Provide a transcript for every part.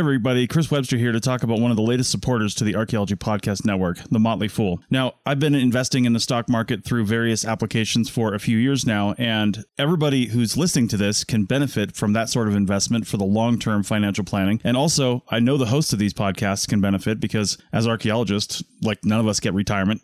Everybody, Chris Webster here to talk about one of the latest supporters to the Archaeology Podcast Network, The Motley Fool. Now, I've been investing in the stock market through various applications for a few years now, and everybody who's listening to this can benefit from that sort of investment for the long-term financial planning. And also, I know the hosts of these podcasts can benefit because as archaeologists, like none of us get retirement.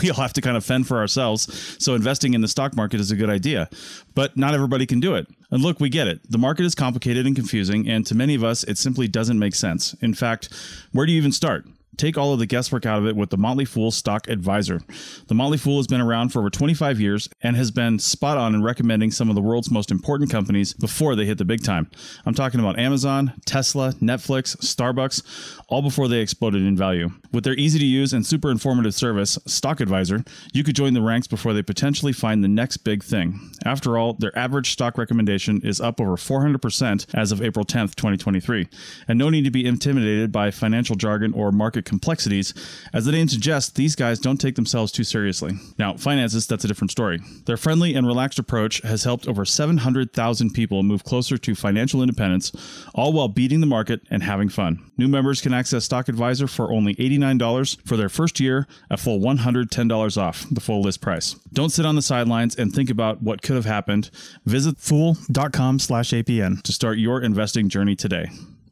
We all have to kind of fend for ourselves. So investing in the stock market is a good idea, but not everybody can do it. And look, we get it. The market is complicated and confusing, and to many of us, it simply doesn't make sense. In fact, where do you even start? Take all of the guesswork out of it with the Motley Fool Stock Advisor. The Motley Fool has been around for over 25 years and has been spot on in recommending some of the world's most important companies before they hit the big time. I'm talking about Amazon, Tesla, Netflix, Starbucks, all before they exploded in value. With their easy to use and super informative service, Stock Advisor, you could join the ranks before they potentially find the next big thing. After all, their average stock recommendation is up over 400% as of April 10th, 2023. And no need to be intimidated by financial jargon or market complexities. As the name suggests, these guys don't take themselves too seriously. Now, finances, that's a different story. Their friendly and relaxed approach has helped over 700,000 people move closer to financial independence, all while beating the market and having fun. New members can access Stock Advisor for only $89 for their first year, a full $110 off the full list price. Don't sit on the sidelines and think about what could have happened. Visit fool.com/APN to start your investing journey today.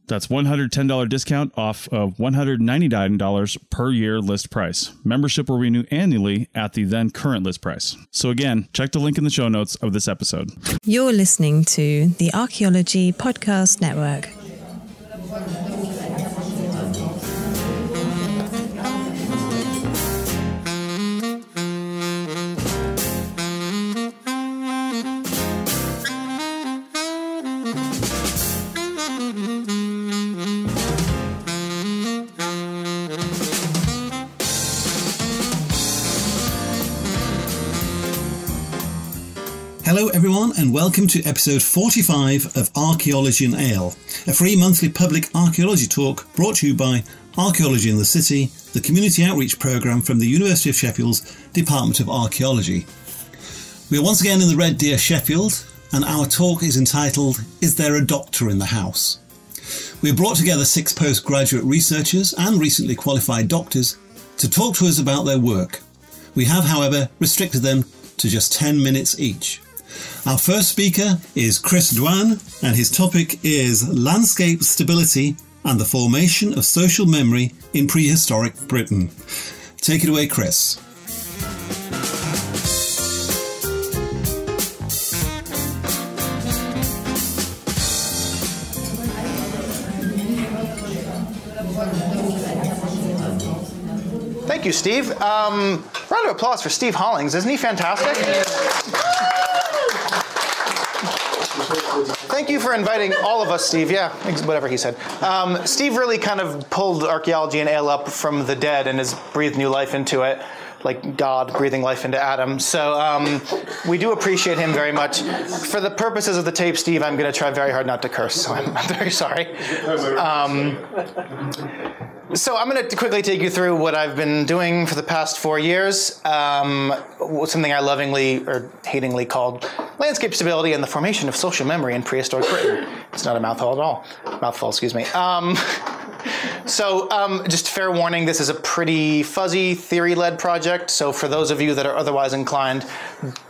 That's $110 discount off of $199 per year list price. Membership will renew annually at the then current list price. So again, check the link in the show notes of this episode. You're listening to the Archaeology Podcast Network. Hello everyone and welcome to episode 45 of Archaeology and Ale, a free monthly public archaeology talk brought to you by Archaeology in the City, the community outreach programme from the University of Sheffield's Department of Archaeology. We are once again in the Red Deer, Sheffield, and our talk is entitled, Is There a Doctor in the House? We have brought together 6 postgraduate researchers and recently qualified doctors to talk to us about their work. We have, however, restricted them to just 10 minutes each. Our first speaker is Chris Dwan, and his topic is Landscape Stability and the Formation of Social Memory in Prehistoric Britain. Take it away, Chris. Thank you, Steve. Round of applause for Steve Hollings. Isn't he fantastic? Thank you for inviting all of us, Steve. Yeah, whatever he said. Steve really kind of pulled Archaeology and Ale up from the dead and has breathed new life into it, like God breathing life into Adam. So we do appreciate him very much. For the purposes of the tape, Steve, I'm going to try very hard not to curse, so I'm very sorry. So I'm going to quickly take you through what I've been doing for the past 4 years, something I lovingly or hatingly called Landscape Stability and the Formation of Social Memory in Prehistoric Britain. It's not a mouthful at all. Mouthful, excuse me. Just fair warning, this is a pretty fuzzy, theory-led project, so for those of you that are otherwise inclined,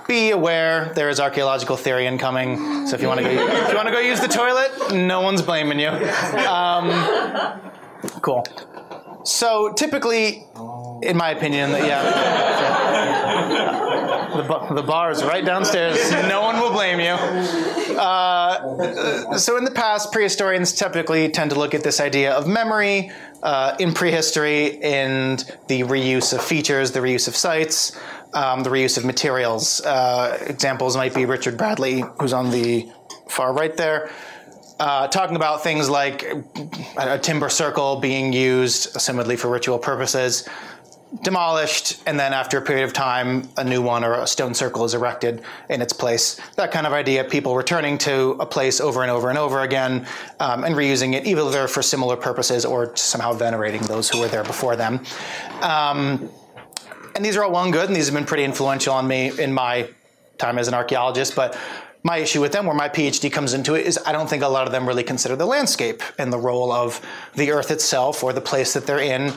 be aware there is archaeological theory incoming, so if you want to go use the toilet, no one's blaming you. Cool. So typically, in my opinion, the bar is right downstairs. No one will blame you. So in the past, prehistorians typically tend to look at this idea of memory in prehistory and the reuse of features, the reuse of sites, the reuse of materials. Examples might be Richard Bradley, who's on the far right there, talking about things like a timber circle being used, assumedly for ritual purposes, demolished, and then after a period of time, a new one or a stone circle is erected in its place. That kind of idea, people returning to a place over and over and over again, and reusing it either for similar purposes or somehow venerating those who were there before them. And these are all well and good, and these have been pretty influential on me in my time as an archaeologist, but my issue with them, where my PhD comes into it, is I don't think a lot of them really consider the landscape and the role of the Earth itself or the place that they're in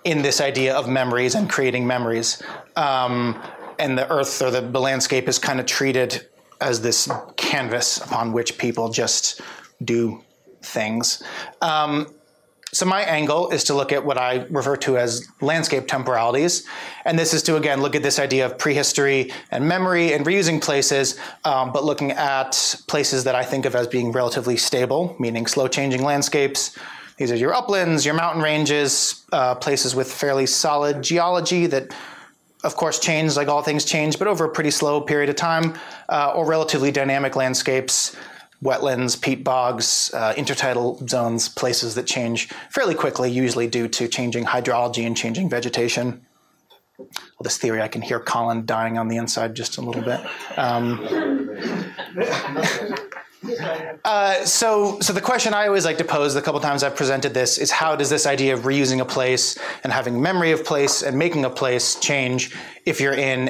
this idea of memories and creating memories. And the Earth or the landscape is kind of treated as this canvas upon which people just do things. So my angle is to look at what I refer to as landscape temporalities. And this is to, again, look at this idea of prehistory and memory and reusing places, but looking at places that I think of as being relatively stable, meaning slow changing landscapes. These are your uplands, your mountain ranges, places with fairly solid geology that, of course, change like all things change, but over a pretty slow period of time, or relatively dynamic landscapes, wetlands, peat bogs, intertidal zones, places that change fairly quickly, usually due to changing hydrology and changing vegetation. Well, this theory, I can hear Colin dying on the inside just a little bit. So the question I always like to pose, the couple times I've presented this, is how does this idea of reusing a place and having memory of place and making a place change if you're in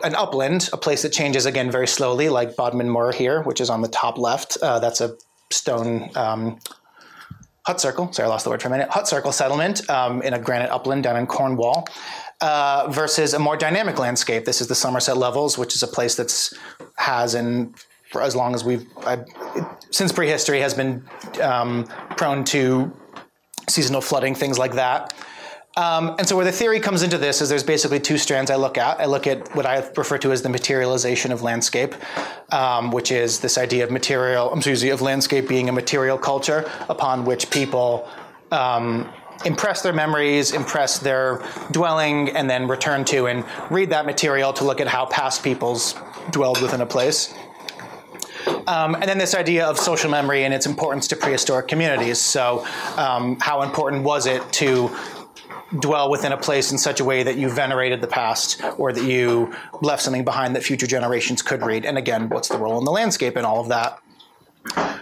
an upland, a place that changes, again, very slowly, like Bodmin Moor here, which is on the top left. That's a stone hut circle. Sorry, I lost the word for a minute. Hut circle settlement in a granite upland down in Cornwall, versus a more dynamic landscape. This is the Somerset Levels, which is a place for as long as since prehistory has been prone to seasonal flooding, things like that. And so where the theory comes into this is there's basically two strands I look at. I look at what I refer to as the materialization of landscape, which is this idea of landscape being a material culture upon which people impress their memories, impress their dwelling, and then return to and read that material to look at how past peoples dwelled within a place. And then this idea of social memory and its importance to prehistoric communities. So how important was it to dwell within a place in such a way that you venerated the past or that you left something behind that future generations could read? And again, what's the role in the landscape and all of that?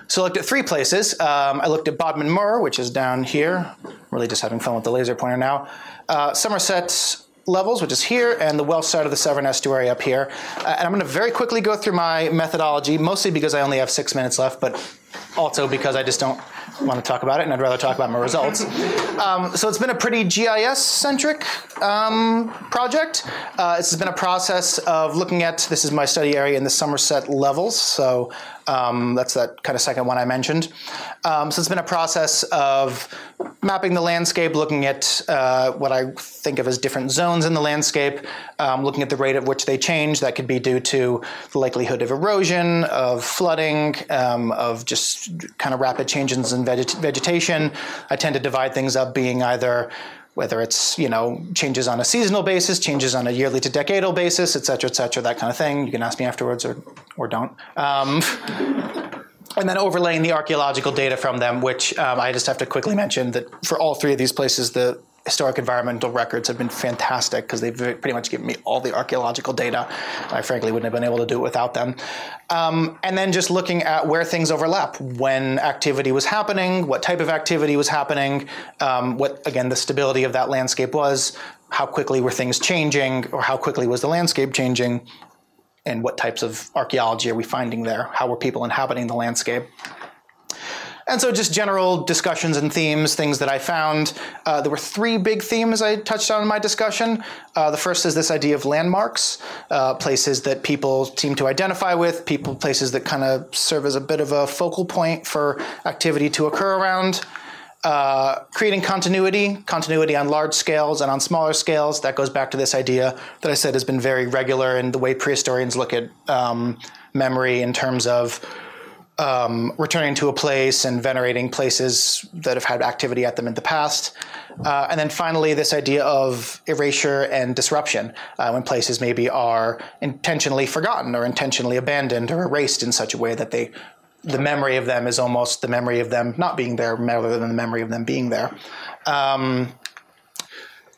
So I looked at three places. I looked at Bodmin Moor, which is down here. I'm really just having fun with the laser pointer now. Somerset Levels, which is here, and the Welsh side of the Severn Estuary up here. And I'm going to very quickly go through my methodology, mostly because I only have 6 minutes left, but also because I just don't want to talk about it, and I'd rather talk about my results. So it's been a pretty GIS-centric project. This has been a process of looking at, this is my study area in the Somerset Levels, so that's that kind of second one I mentioned. So it's been a process of mapping the landscape, looking at what I think of as different zones in the landscape, looking at the rate at which they change. That could be due to the likelihood of erosion, of flooding, of just kind of rapid changes in vegetation. I tend to divide things up being either whether it's, changes on a seasonal basis, changes on a yearly to decadal basis, et cetera, that kind of thing. You can ask me afterwards or don't. And then overlaying the archaeological data from them, which I just have to quickly mention that for all three of these places, the historic environmental records have been fantastic because they've pretty much given me all the archaeological data. I frankly wouldn't have been able to do it without them. And then just looking at where things overlap, when activity was happening, what type of activity was happening, what, again, the stability of that landscape was, how quickly were things changing, or how quickly was the landscape changing, and what types of archaeology are we finding there? How were people inhabiting the landscape? And so just general discussions and themes, things that I found. There were three big themes I touched on in my discussion. The first is this idea of landmarks, places that people seem to identify with, places that kind of serve as a bit of a focal point for activity to occur around. Creating continuity on large scales and on smaller scales. That goes back to this idea that I said has been very regular in the way prehistorians look at memory in terms of returning to a place and venerating places that have had activity at them in the past. And then finally, this idea of erasure and disruption, when places maybe are intentionally forgotten or intentionally abandoned or erased in such a way that the memory of them is almost the memory of them not being there rather than the memory of them being there.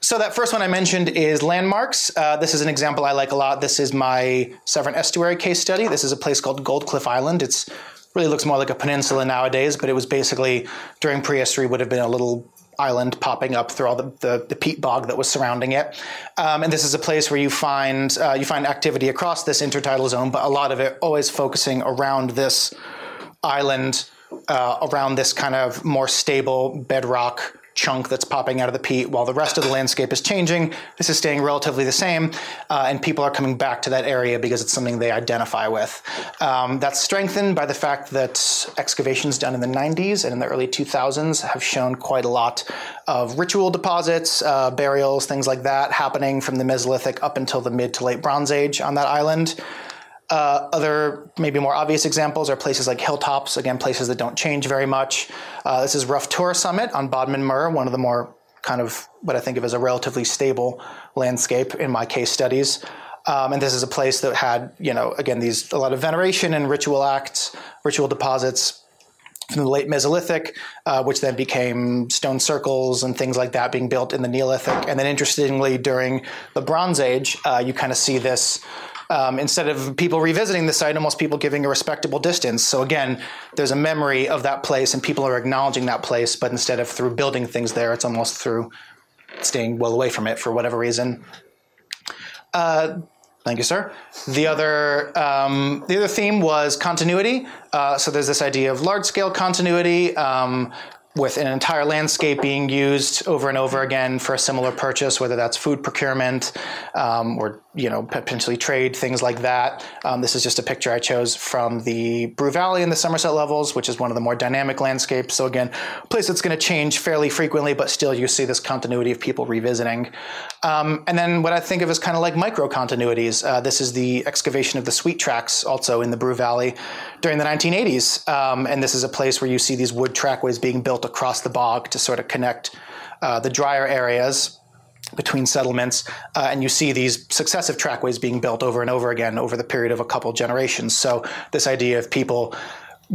So that first one I mentioned is landmarks. This is an example I like a lot. This is my Severn Estuary case study. This is a place called Goldcliff Island. It's really looks more like a peninsula nowadays, but it was basically during prehistory would have been a little island popping up through all the peat bog that was surrounding it. And this is a place where you find activity across this intertidal zone, but a lot of it always focusing around this island, around this kind of more stable bedrock chunk that's popping out of the peat, while the rest of the landscape is changing. This is staying relatively the same, and people are coming back to that area because it's something they identify with. That's strengthened by the fact that excavations done in the 90s and in the early 2000s have shown quite a lot of ritual deposits, burials, things like that happening from the Mesolithic up until the mid to late Bronze Age on that island. Other maybe more obvious examples are places like hilltops, again, places that don't change very much. This is Rough Tor Summit on Bodmin Muir, one of the more kind of what I think of as a relatively stable landscape in my case studies. And this is a place that had, again, a lot of veneration and ritual acts, ritual deposits from the late Mesolithic, which then became stone circles and things like that being built in the Neolithic. And then interestingly, during the Bronze Age, you kind of see this, instead of people revisiting the site, almost people giving a respectable distance. So again, there's a memory of that place and people are acknowledging that place, but instead of through building things there, it's almost through staying well away from it for whatever reason. Thank you, sir. The other theme was continuity. So there's this idea of large-scale continuity, with an entire landscape being used over and over again for a similar purchase, whether that's food procurement or potentially trade, things like that. This is just a picture I chose from the Brew Valley in the Somerset Levels, which is one of the more dynamic landscapes. So again, a place that's going to change fairly frequently, but still you see this continuity of people revisiting. And then what I think of as kind of like micro continuities. This is the excavation of the Sweet Tracks, also in the Brew Valley during the 1980s. And this is a place where you see these wood trackways being built across the bog to sort of connect the drier areas between settlements, and you see these successive trackways being built over and over again over the period of a couple generations. So this idea of people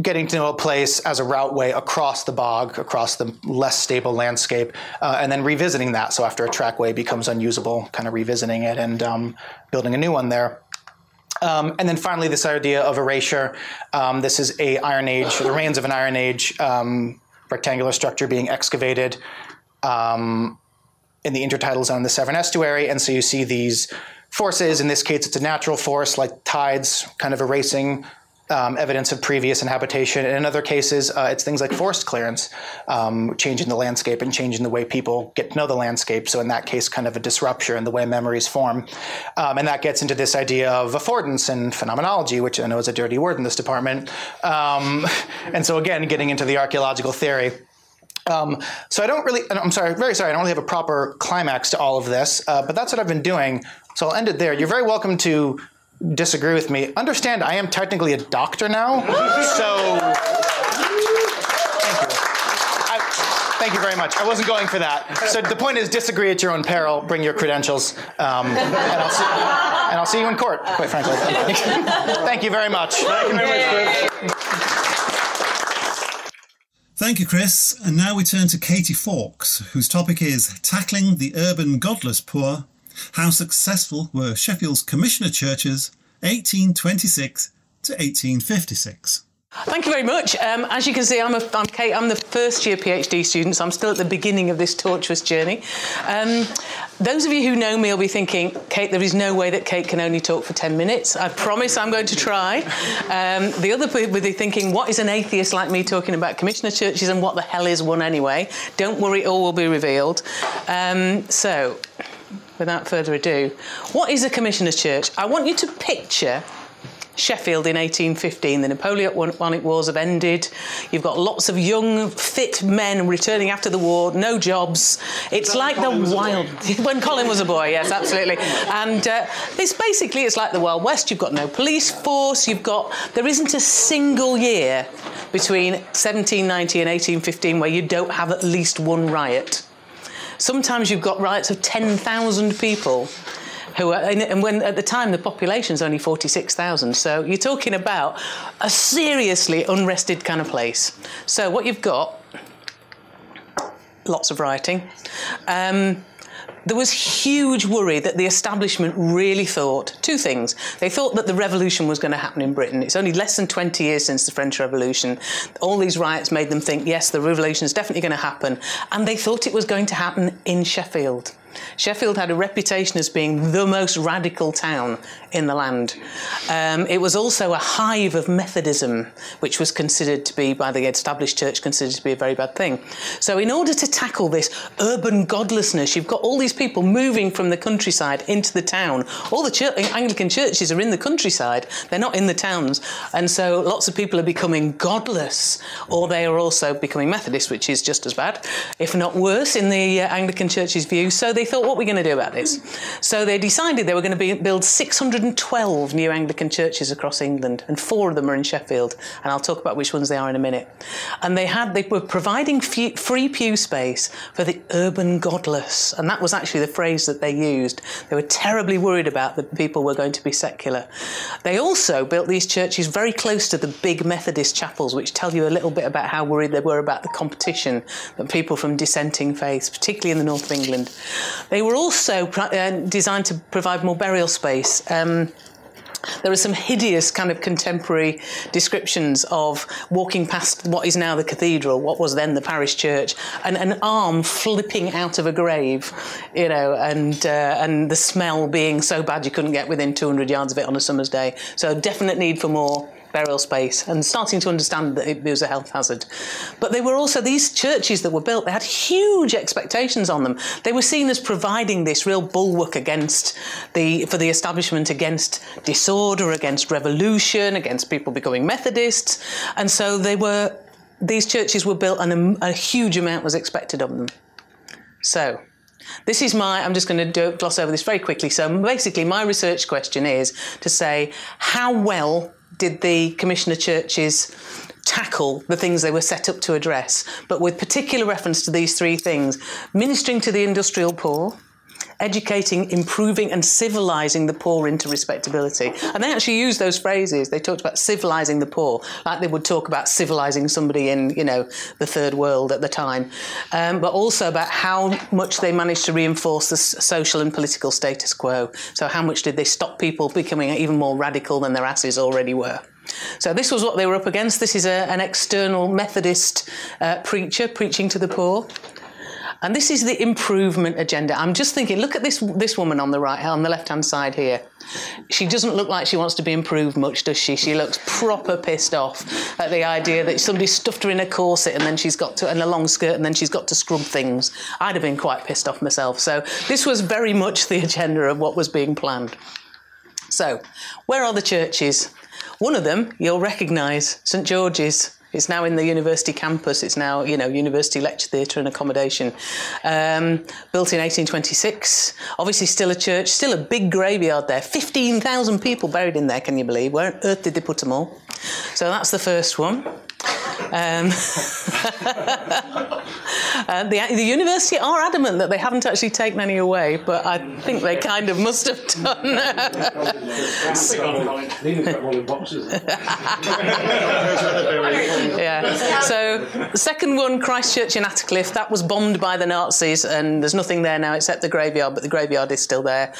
getting to know a place as a routeway across the bog, across the less stable landscape, and then revisiting that. So after a trackway becomes unusable, kind of revisiting it and building a new one there. And then finally, this idea of erasure. This is a Iron Age, the remains of an Iron Age rectangular structure being excavated in the intertidal zone, the Severn Estuary. And so you see these forces. In this case, it's a natural force like tides kind of erasing evidence of previous inhabitation. And in other cases, it's things like forest clearance, changing the landscape and changing the way people get to know the landscape. So in that case, kind of a disruption in the way memories form. And that gets into this idea of affordance and phenomenology, which I know is a dirty word in this department. And so again, getting into the archaeological theory. So I don't really, I'm sorry, very sorry, I don't really have a proper climax to all of this, but that's what I've been doing. So I'll end it there. You're very welcome to disagree with me. Understand, I am technically a doctor now, so thank you. Thank you very much. I wasn't going for that. So the point is, disagree at your own peril, bring your credentials, and I'll see you in court, quite frankly. Thank you very much. Thank you very much, Chris. Thank you, Chris. And now we turn to Katie Faulkes, whose topic is Tackling the Urban Godless Poor. How successful were Sheffield's commissioner churches 1826 to 1856? Thank you very much. As you can see, I'm Kate. I'm the first year PhD student, so I'm still at the beginning of this tortuous journey. Those of you who know me will be thinking, Kate, there is no way that Kate can only talk for 10 minutes. I promise I'm going to try. The other people will be thinking, what is an atheist like me talking about commissioner churches and what the hell is one anyway? Don't worry, all will be revealed. So, without further ado, what is a commissioner church? I want you to picture Sheffield in 1815. The Napoleonic Wars have ended. You've got lots of young, fit men returning after the war, no jobs. It's like the wild... When Colin was a boy, yes, absolutely. And it's like the Wild West. You've got no police force. There isn't a single year between 1790 and 1815 where you don't have at least one riot. Sometimes you've got riots of 10,000 people. And when at the time the population's only 46,000, so you're talking about a seriously unrested kind of place. So what you've got, lots of rioting. there was huge worry that the establishment really thought two things. They thought that the revolution was going to happen in Britain. It's only less than 20 years since the French Revolution. All these riots made them think, yes, the revolution is definitely going to happen. And they thought it was going to happen in Sheffield. Sheffield had a reputation as being the most radical town in the land. It was also a hive of Methodism, which was considered to be, by the established church, considered to be a very bad thing. So in order to tackle this urban godlessness, you've got all these people moving from the countryside into the town. All the Anglican churches are in the countryside. They're not in the towns. And so lots of people are becoming godless, or they are also becoming Methodist, which is just as bad, if not worse, in the Anglican church's view. So they thought, what are we going to do about this? So they decided they were going to build 612 new Anglican churches across England, and 4 of them are in Sheffield, and I'll talk about which ones they are in a minute. And they were providing free pew space for the urban godless, and that was actually the phrase that they used. They were terribly worried about that people were going to be secular. They also built these churches very close to the big Methodist chapels, which tell you a little bit about how worried they were about the competition that people from dissenting faiths, particularly in the north of England. They were also designed to provide more burial space. There are some hideous kind of contemporary descriptions of walking past what is now the cathedral, what was then the parish church, and an arm flipping out of a grave, you know, and the smell being so bad you couldn't get within 200 yards of it on a summer's day. So definite need for more burial space, and starting to understand that it was a health hazard. But they were also, these churches that were built, they had huge expectations on them. They were seen as providing this real bulwark against for the establishment, against disorder, against revolution, against people becoming Methodists. And so these churches were built, and a huge amount was expected of them. So this is I'm just going to gloss over this very quickly. So basically my research question is to say, how well did the commissioner churches tackle the things they were set up to address, but with particular reference to these 3 things: ministering to the industrial poor, educating, improving and civilising the poor into respectability. And they actually used those phrases. They talked about civilising the poor, like they would talk about civilising somebody in, you know, the third world at the time, but also about how much they managed to reinforce the social and political status quo. So how much did they stop people becoming even more radical than their asses already were? So this was what they were up against. This is an external Methodist preacher preaching to the poor. And this is the improvement agenda. I'm just thinking, look at this woman on the left-hand side here. She doesn't look like she wants to be improved much, does she? She looks proper pissed off at the idea that somebody stuffed her in a corset and then and a long skirt, and then she's got to scrub things. I'd have been quite pissed off myself. So this was very much the agenda of what was being planned. So where are the churches? One of them you'll recognise, St George's. It's now in the university campus. It's now, you know, university lecture theatre and accommodation. Built in 1826. Obviously still a church, still a big graveyard there. 15,000 people buried in there, can you believe? Where on earth did they put them all? So that's the first one. The university are adamant that they haven't actually taken any away, but I think they kind of must have done. Yeah. So the second one, Christchurch in Attercliffe, that was bombed by the Nazis, and there's nothing there now except the graveyard, but the graveyard is still there.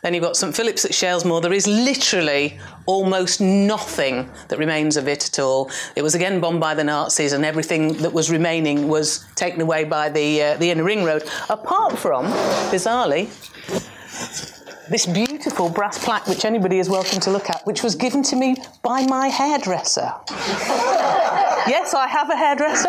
Then you've got St Philip's at Shalesmoor. There is literally almost nothing that remains of it at all. It was again bombed by the Nazis, and everything that was remaining was taken away by the Inner Ring Road, apart from, bizarrely, this beautiful brass plaque, which anybody is welcome to look at, which was given to me by my hairdresser. Yes, I have a hairdresser,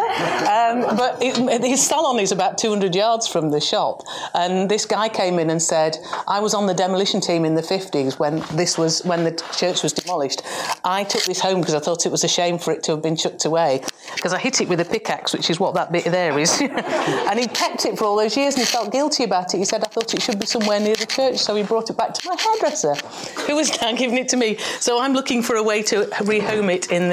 but his salon is about 200 yards from the shop. And this guy came in and said, I was on the demolition team in the 50s when the church was demolished. I took this home because I thought it was a shame for it to have been chucked away, because I hit it with a pickaxe, which is what that bit there is. And he kept it for all those years and he felt guilty about it. He said, I thought it should be somewhere near the church, so he brought it back to my hairdresser, who was now giving it to me. So I'm looking for a way to rehome it in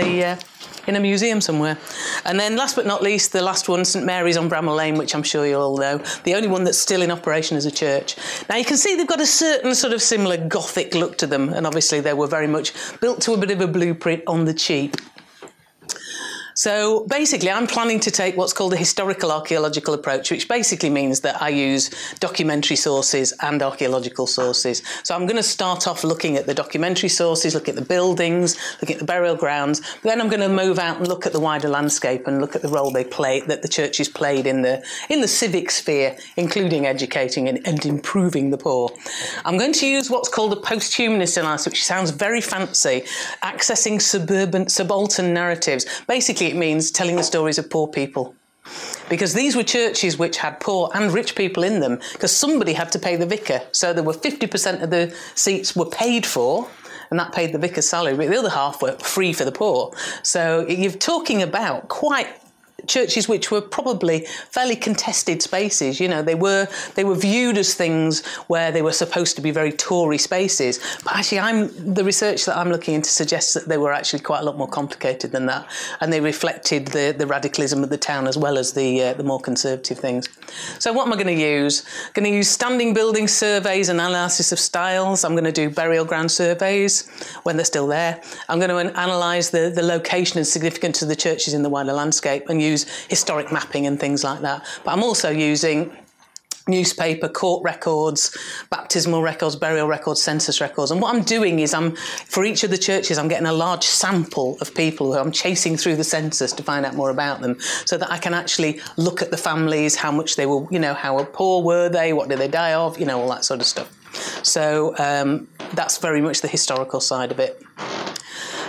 a museum somewhere. And then last but not least, the last one, St Mary's on Bramall Lane, which I'm sure you'll all know, the only one that's still in operation as a church. Now you can see they've got a certain sort of similar Gothic look to them, and obviously they were very much built to a bit of a blueprint on the cheap. So basically, I'm planning to take what's called a historical archaeological approach, which basically means that I use documentary sources and archaeological sources. So I'm going to start off looking at the documentary sources, look at the buildings, look at the burial grounds. Then I'm going to move out and look at the wider landscape and look at the role they play, that the churches played in the civic sphere, including educating and improving the poor. I'm going to use what's called a post-humanist analysis, which sounds very fancy, accessing subaltern narratives. Basically, it means telling the stories of poor people. Because these were churches which had poor and rich people in them, because somebody had to pay the vicar. So there were 50% of the seats were paid for, and that paid the vicar's salary, but the other half were free for the poor. So you're talking about quite churches which were probably fairly contested spaces. You know, they were viewed as things where they were supposed to be very Tory spaces. But actually, the research that I'm looking into suggests that they were actually quite a lot more complicated than that, and they reflected the radicalism of the town as well as the more conservative things. So what am I going to use? I'm going to use standing building surveys and analysis of styles. I'm going to do burial ground surveys when they're still there. I'm going to analyse the location and significance of the churches in the wider landscape and use historic mapping and things like that. But I'm also using newspaper, court records, baptismal records, burial records, census records. And what I'm doing is for each of the churches, I'm getting a large sample of people who I'm chasing through the census to find out more about them, so that I can actually look at the families, how much they were, you know, how poor were they, what did they die of, you know, all that sort of stuff. So that's very much the historical side of it.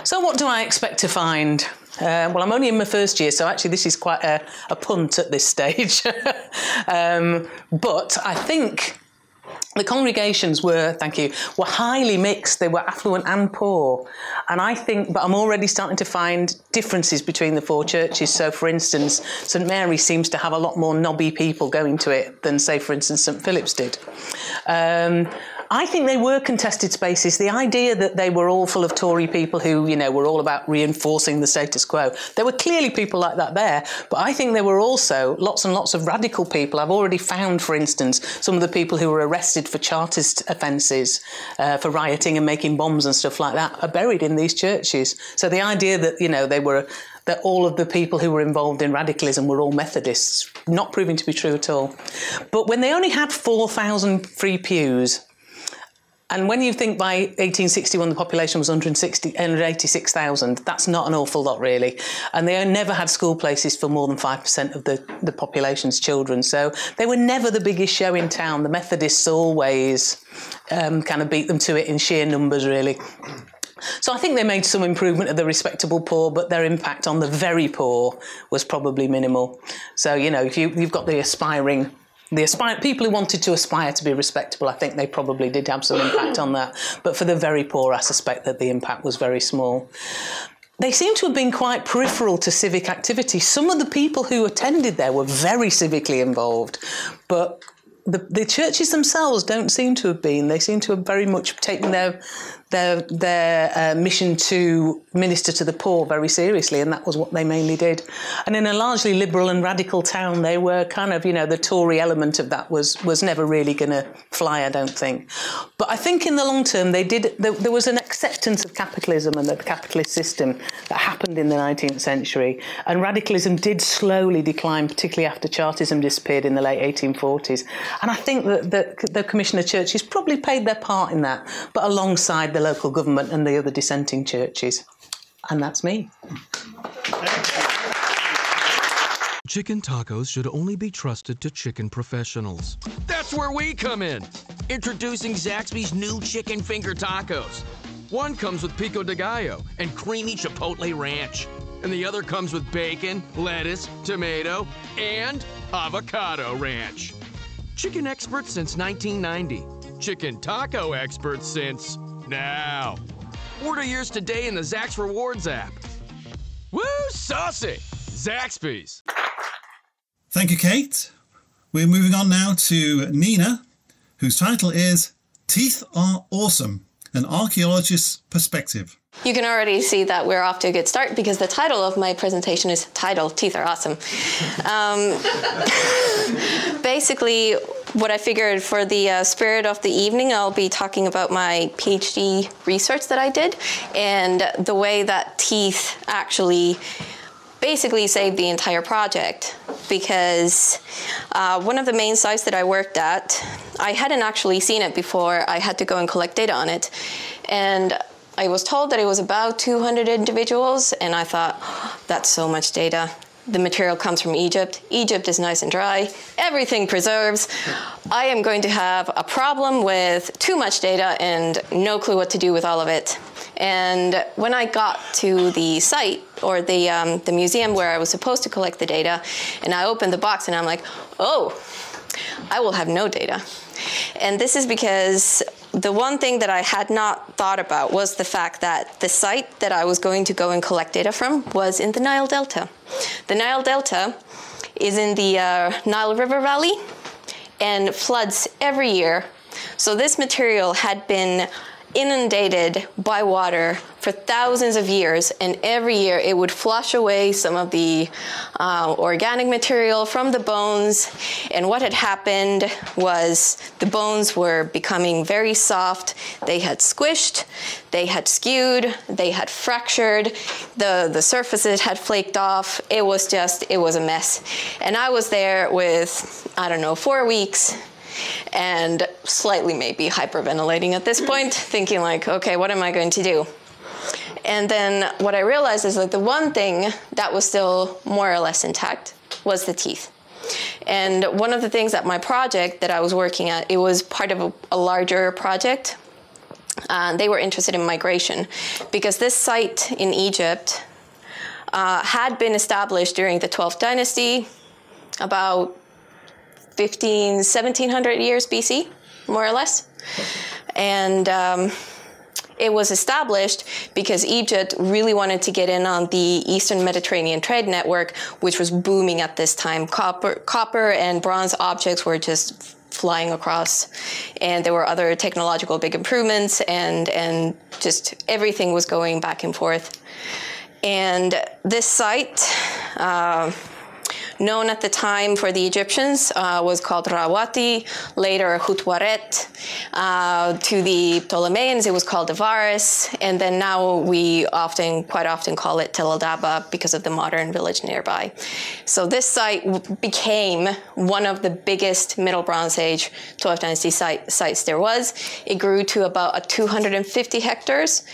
So what do I expect to find? Well, I'm only in my first year, so actually this is quite a punt at this stage. But I think the congregations were highly mixed. They were affluent and poor. And I think, but I'm already starting to find differences between the four churches. So, for instance, St Mary seems to have a lot more knobby people going to it than, say, for instance, St Philip's did. I think they were contested spaces. The idea that they were all full of Tory people who, you know, were all about reinforcing the status quo. There were clearly people like that there, but I think there were also lots and lots of radical people. I've already found, for instance, some of the people who were arrested for Chartist offences, for rioting and making bombs and stuff like that, are buried in these churches. So the idea that, you know, that all of the people who were involved in radicalism were all Methodists, not proving to be true at all. But when they only had 4,000 free pews, and when you think by 1861 the population was 186,000, that's not an awful lot, really. And they never had school places for more than 5% of the population's children. So they were never the biggest show in town. The Methodists always kind of beat them to it in sheer numbers, really. So I think they made some improvement of the respectable poor, but their impact on the very poor was probably minimal. So, you know, if you've got the people who wanted to aspire to be respectable, I think they probably did have some impact on that. But for the very poor, I suspect that the impact was very small. They seem to have been quite peripheral to civic activity. Some of the people who attended there were very civically involved, but the churches themselves don't seem to have been. They seem to have very much taken their mission to minister to the poor very seriously, and that was what they mainly did. And in a largely liberal and radical town, they were kind of, you know, the Tory element of that was never really going to fly, I don't think. But I think in the long term, there was an acceptance of capitalism and the capitalist system that happened in the 19th century, and radicalism did slowly decline, particularly after Chartism disappeared in the late 1840s. And I think that the Commission of Churches probably played their part in that, but alongside the local government and the other dissenting churches. And that's me. Chicken tacos should only be trusted to chicken professionals. That's where we come in. Introducing Zaxby's new chicken finger tacos. One comes with pico de gallo and creamy chipotle ranch. And the other comes with bacon, lettuce, tomato, and avocado ranch. Chicken experts since 1990. Chicken taco experts since now. Order yours today in the Zax Rewards app. Woo, saucy! Zaxby's. Thank you, Kate. We're moving on now to Nina, whose title is Teeth Are Awesome, an Archaeologist's Perspective. You can already see that we're off to a good start because the title of my presentation is titled Teeth Are Awesome. Basically, what I figured for the spirit of the evening, I'll be talking about my PhD research that I did and the way that teeth actually basically saved the entire project, because one of the main sites that I worked at, I hadn't actually seen it before. I had to go and collect data on it. And I was told that it was about 200 individuals, and I thought, oh, that's so much data. The material comes from Egypt. Egypt is nice and dry. Everything preserves. I am going to have a problem with too much data and no clue what to do with all of it. And when I got to the site, or the museum where I was supposed to collect the data, and I opened the box and I'm like, oh, I will have no data. And this is because the one thing that I had not thought about was the fact that the site that I was going to go and collect data from was in the Nile Delta. The Nile Delta is in the Nile River Valley and floods every year. So this material had been inundated by water for thousands of years, and every year it would flush away some of the organic material from the bones. And what had happened was the bones were becoming very soft. They had squished, they had skewed, they had fractured, the surfaces had flaked off. It was a mess. And I was there with, I don't know, 4 weeks, and slightly maybe hyperventilating at this point, thinking like, okay, what am I going to do? And then what I realized is like the one thing that was still more or less intact was the teeth. And one of the things that my project that I was working at, it was part of a larger project. They were interested in migration, because this site in Egypt had been established during the 12th dynasty, about 1700 years BC, more or less. And it was established because Egypt really wanted to get in on the Eastern Mediterranean trade network, which was booming at this time. Copper and bronze objects were just flying across, and there were other technological big improvements, and just everything was going back and forth. And this site, known at the time for the Egyptians, was called Rawati, later Hutwaret. To the Ptolemies, it was called Avaris, and then now we quite often call it Tel el-Daba because of the modern village nearby. So this site became one of the biggest Middle Bronze Age 12th Dynasty sites there was. It grew to about 250 hectares.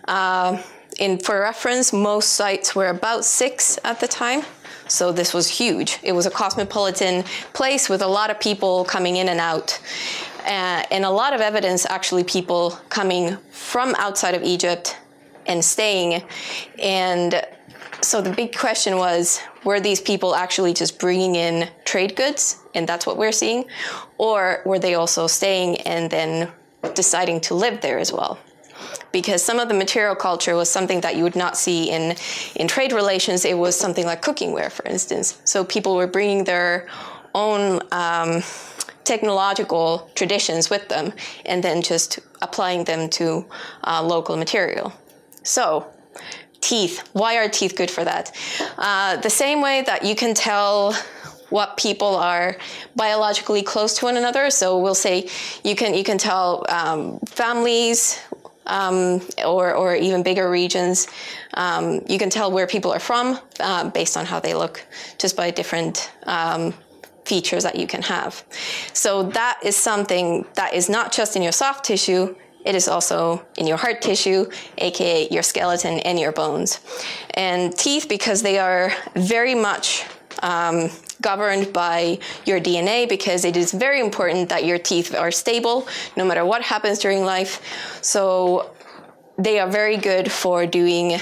For reference, most sites were about 6 at the time. So this was huge. It was a cosmopolitan place with a lot of people coming in and out. And a lot of evidence, actually, people coming from outside of Egypt and staying. And so the big question was, were these people actually just bringing in trade goods? And that's what we're seeing. Or were they also staying and then deciding to live there as well? Because some of the material culture was something that you would not see in trade relations. It was something like cookingware, for instance. So people were bringing their own technological traditions with them and then just applying them to local material. So teeth, why are teeth good for that? The same way that you can tell what people are biologically close to one another. So we'll say you can tell families, or even bigger regions. You can tell where people are from based on how they look, just by different features that you can have. So that is something that is not just in your soft tissue, it is also in your hard tissue, aka your skeleton and your bones. And teeth, because they are very much governed by your DNA, because it is very important that your teeth are stable no matter what happens during life. So they are very good for doing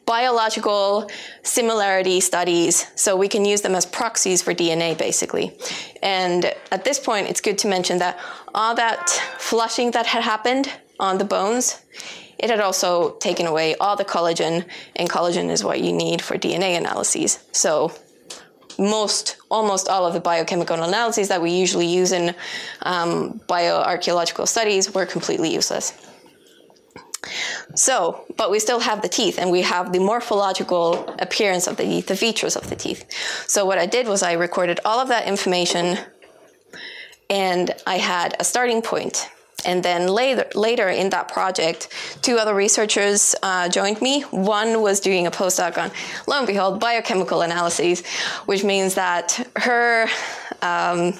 biological similarity studies. So we can use them as proxies for DNA, basically. And at this point, it's good to mention that all that flushing that had happened on the bones, it had also taken away all the collagen, and collagen is what you need for DNA analyses. So almost all of the biochemical analyses that we usually use in bioarchaeological studies were completely useless. So, but we still have the teeth, and we have the morphological appearance of the teeth, the features of the teeth. So what I did was I recorded all of that information, and I had a starting point. And then later in that project, 2 other researchers joined me. One was doing a postdoc on, lo and behold, biochemical analyses, which means that her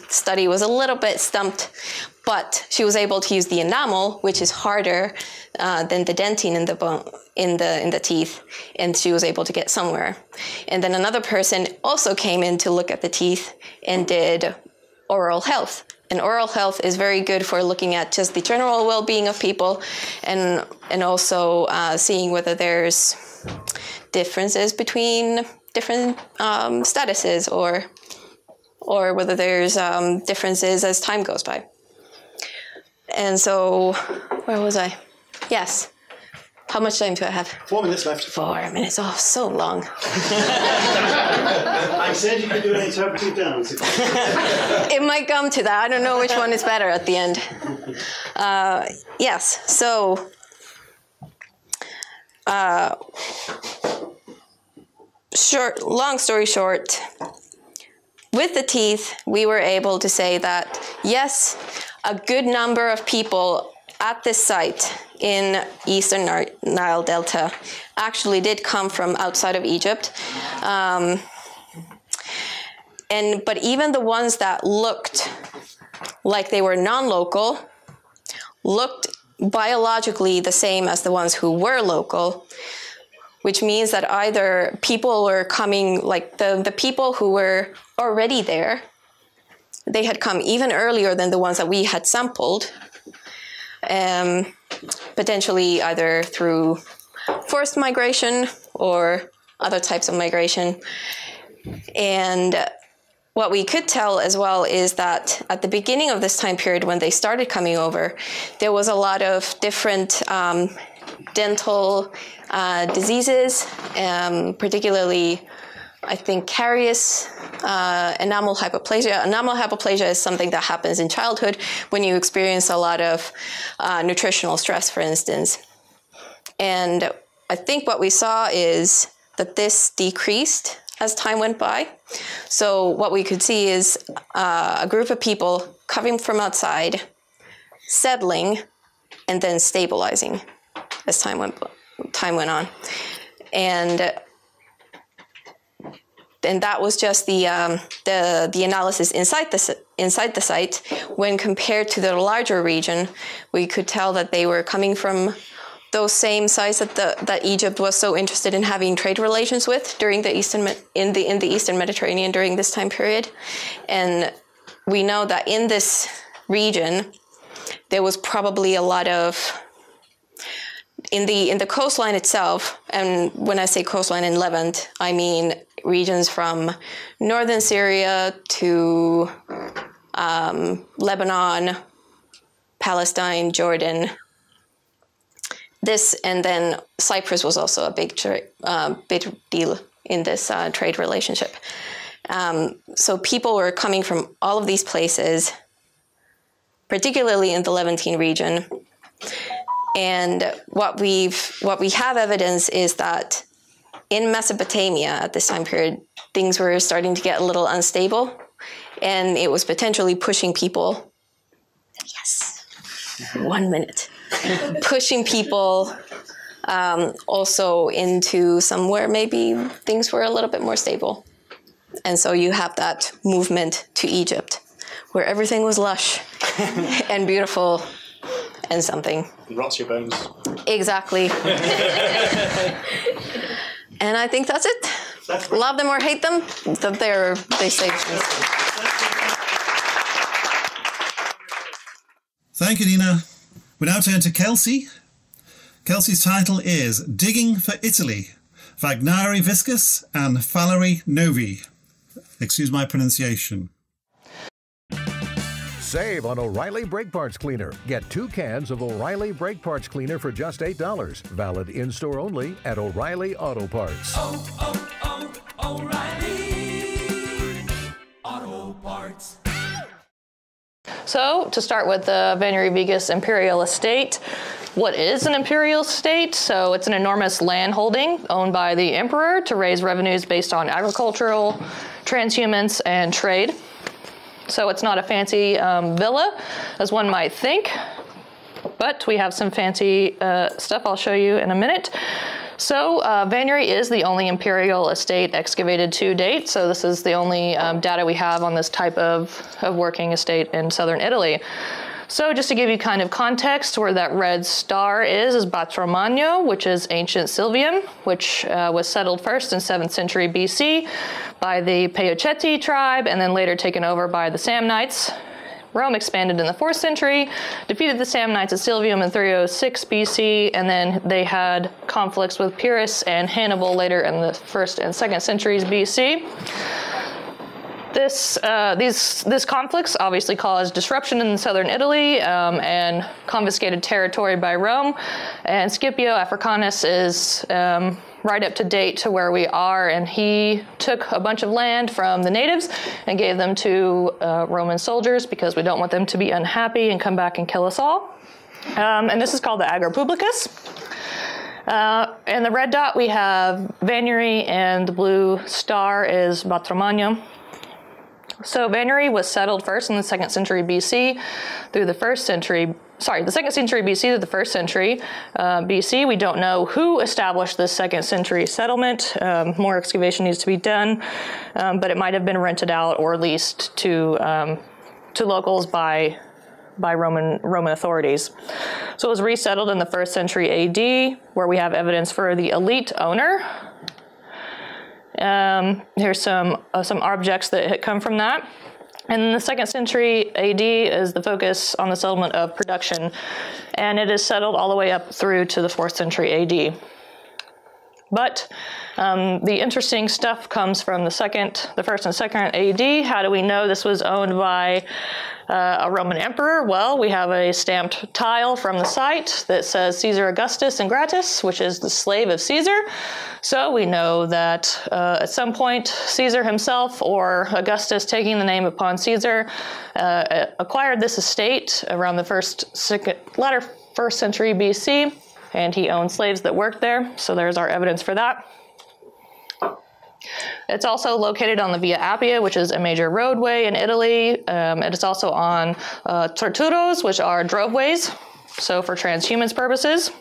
study was a little bit stumped, but she was able to use the enamel, which is harder than the dentine in the bone, in the teeth, and she was able to get somewhere. And then another person also came in to look at the teeth and did oral health. And oral health is very good for looking at just the general well-being of people, and also seeing whether there's differences between different statuses, or whether there's differences as time goes by. And so, where was I? Yes. How much time do I have? 4 minutes left. 4 minutes. Oh, so long. I said you could do an interpretive dance. It might come to that. I don't know which one is better at the end. Yes. So, long story short, with the teeth, we were able to say that, yes, a good number of people at this site in Eastern Nile Delta actually did come from outside of Egypt. But even the ones that looked like they were non-local looked biologically the same as the ones who were local, which means that either people were coming, like the people who were already there, they had come even earlier than the ones that we had sampled, potentially either through forced migration or other types of migration. And what we could tell as well is that at the beginning of this time period, when they started coming over, there was a lot of different dental diseases, particularly, I think, caries, enamel hypoplasia. Enamel hypoplasia is something that happens in childhood when you experience a lot of nutritional stress, for instance. And I think what we saw is that this decreased as time went by. So what we could see is a group of people coming from outside, settling, and then stabilizing as time went on. And that was just the analysis inside the site. When compared to the larger region, we could tell that they were coming from those same sites that Egypt was so interested in having trade relations with during the in the Eastern Mediterranean during this time period. And we know that in this region there was probably a lot of in the coastline itself. And when I say coastline in Levant, I mean regions from northern Syria to Lebanon, Palestine, Jordan. This, and then Cyprus was also a big deal in this trade relationship. So people were coming from all of these places, particularly in the Levantine region. And what we have evidence is that in Mesopotamia at this time period, things were starting to get a little unstable, and it was potentially pushing people. Yes, 1 minute. Pushing people also into somewhere maybe things were a little bit more stable. And so you have that movement to Egypt where everything was lush and beautiful and something. Rots your bones. Exactly. And I think that's it. Love them or hate them, that they say things. Thank you, Nina. We now turn to Kelsey. Kelsey's title is Digging for Italy, Vagnari Vicus and Faleril Novi. Excuse my pronunciation. Save on O'Reilly Brake Parts Cleaner. Get 2 cans of O'Reilly Brake Parts Cleaner for just $8. Valid in-store only at O'Reilly Auto Parts. O'Reilly Auto Parts. So, to start with the Vagnari Vicus Imperial Estate. What is an imperial estate? So it's an enormous land holding owned by the emperor to raise revenues based on agricultural, transhumance, and trade. So it's not a fancy villa, as one might think. but we have some fancy stuff I'll show you in a minute. So Vagnari is the only imperial estate excavated to date. So this is the only data we have on this type of working estate in southern Italy. So just to give you kind of context, where that red star is Batramagno, which is ancient Silvium, which was settled first in 7th century BC by the Paeocheti tribe and then later taken over by the Samnites. Rome expanded in the 4th century, defeated the Samnites at Silvium in 306 BC, and then they had conflicts with Pyrrhus and Hannibal later in the 1st and 2nd centuries BC. These conflicts obviously caused disruption in southern Italy and confiscated territory by Rome. And Scipio Africanus is right up to date to where we are, and he took a bunch of land from the natives and gave them to Roman soldiers because we don't want them to be unhappy and come back and kill us all. And this is called the Agor Publicus. In the red dot we have Vagnari, and the blue star is Batramagno. So Vagnari was settled first in the 2nd century BC through the 1st century, the 2nd century BC to the 1st century BC. We don't know who established this 2nd century settlement. More excavation needs to be done, but it might have been rented out or leased to locals by Roman authorities. So it was resettled in the 1st century AD, where we have evidence for the elite owner. Here's some objects that had come from that. And in the 2nd century AD is the focus on the settlement of production, and it is settled all the way up through to the 4th century AD. But the interesting stuff comes from the 1st and 2nd AD. How do we know this was owned by a Roman emperor? Well, we have a stamped tile from the site that says Caesar Augustus Ingratus, which is the slave of Caesar. So we know that at some point Caesar himself or Augustus, taking the name upon Caesar, acquired this estate around the latter 1st century BC, and he owned slaves that worked there. So there's our evidence for that. It's also located on the Via Appia, which is a major roadway in Italy. It is also on torturos, which are droveways, so for transhumance purposes.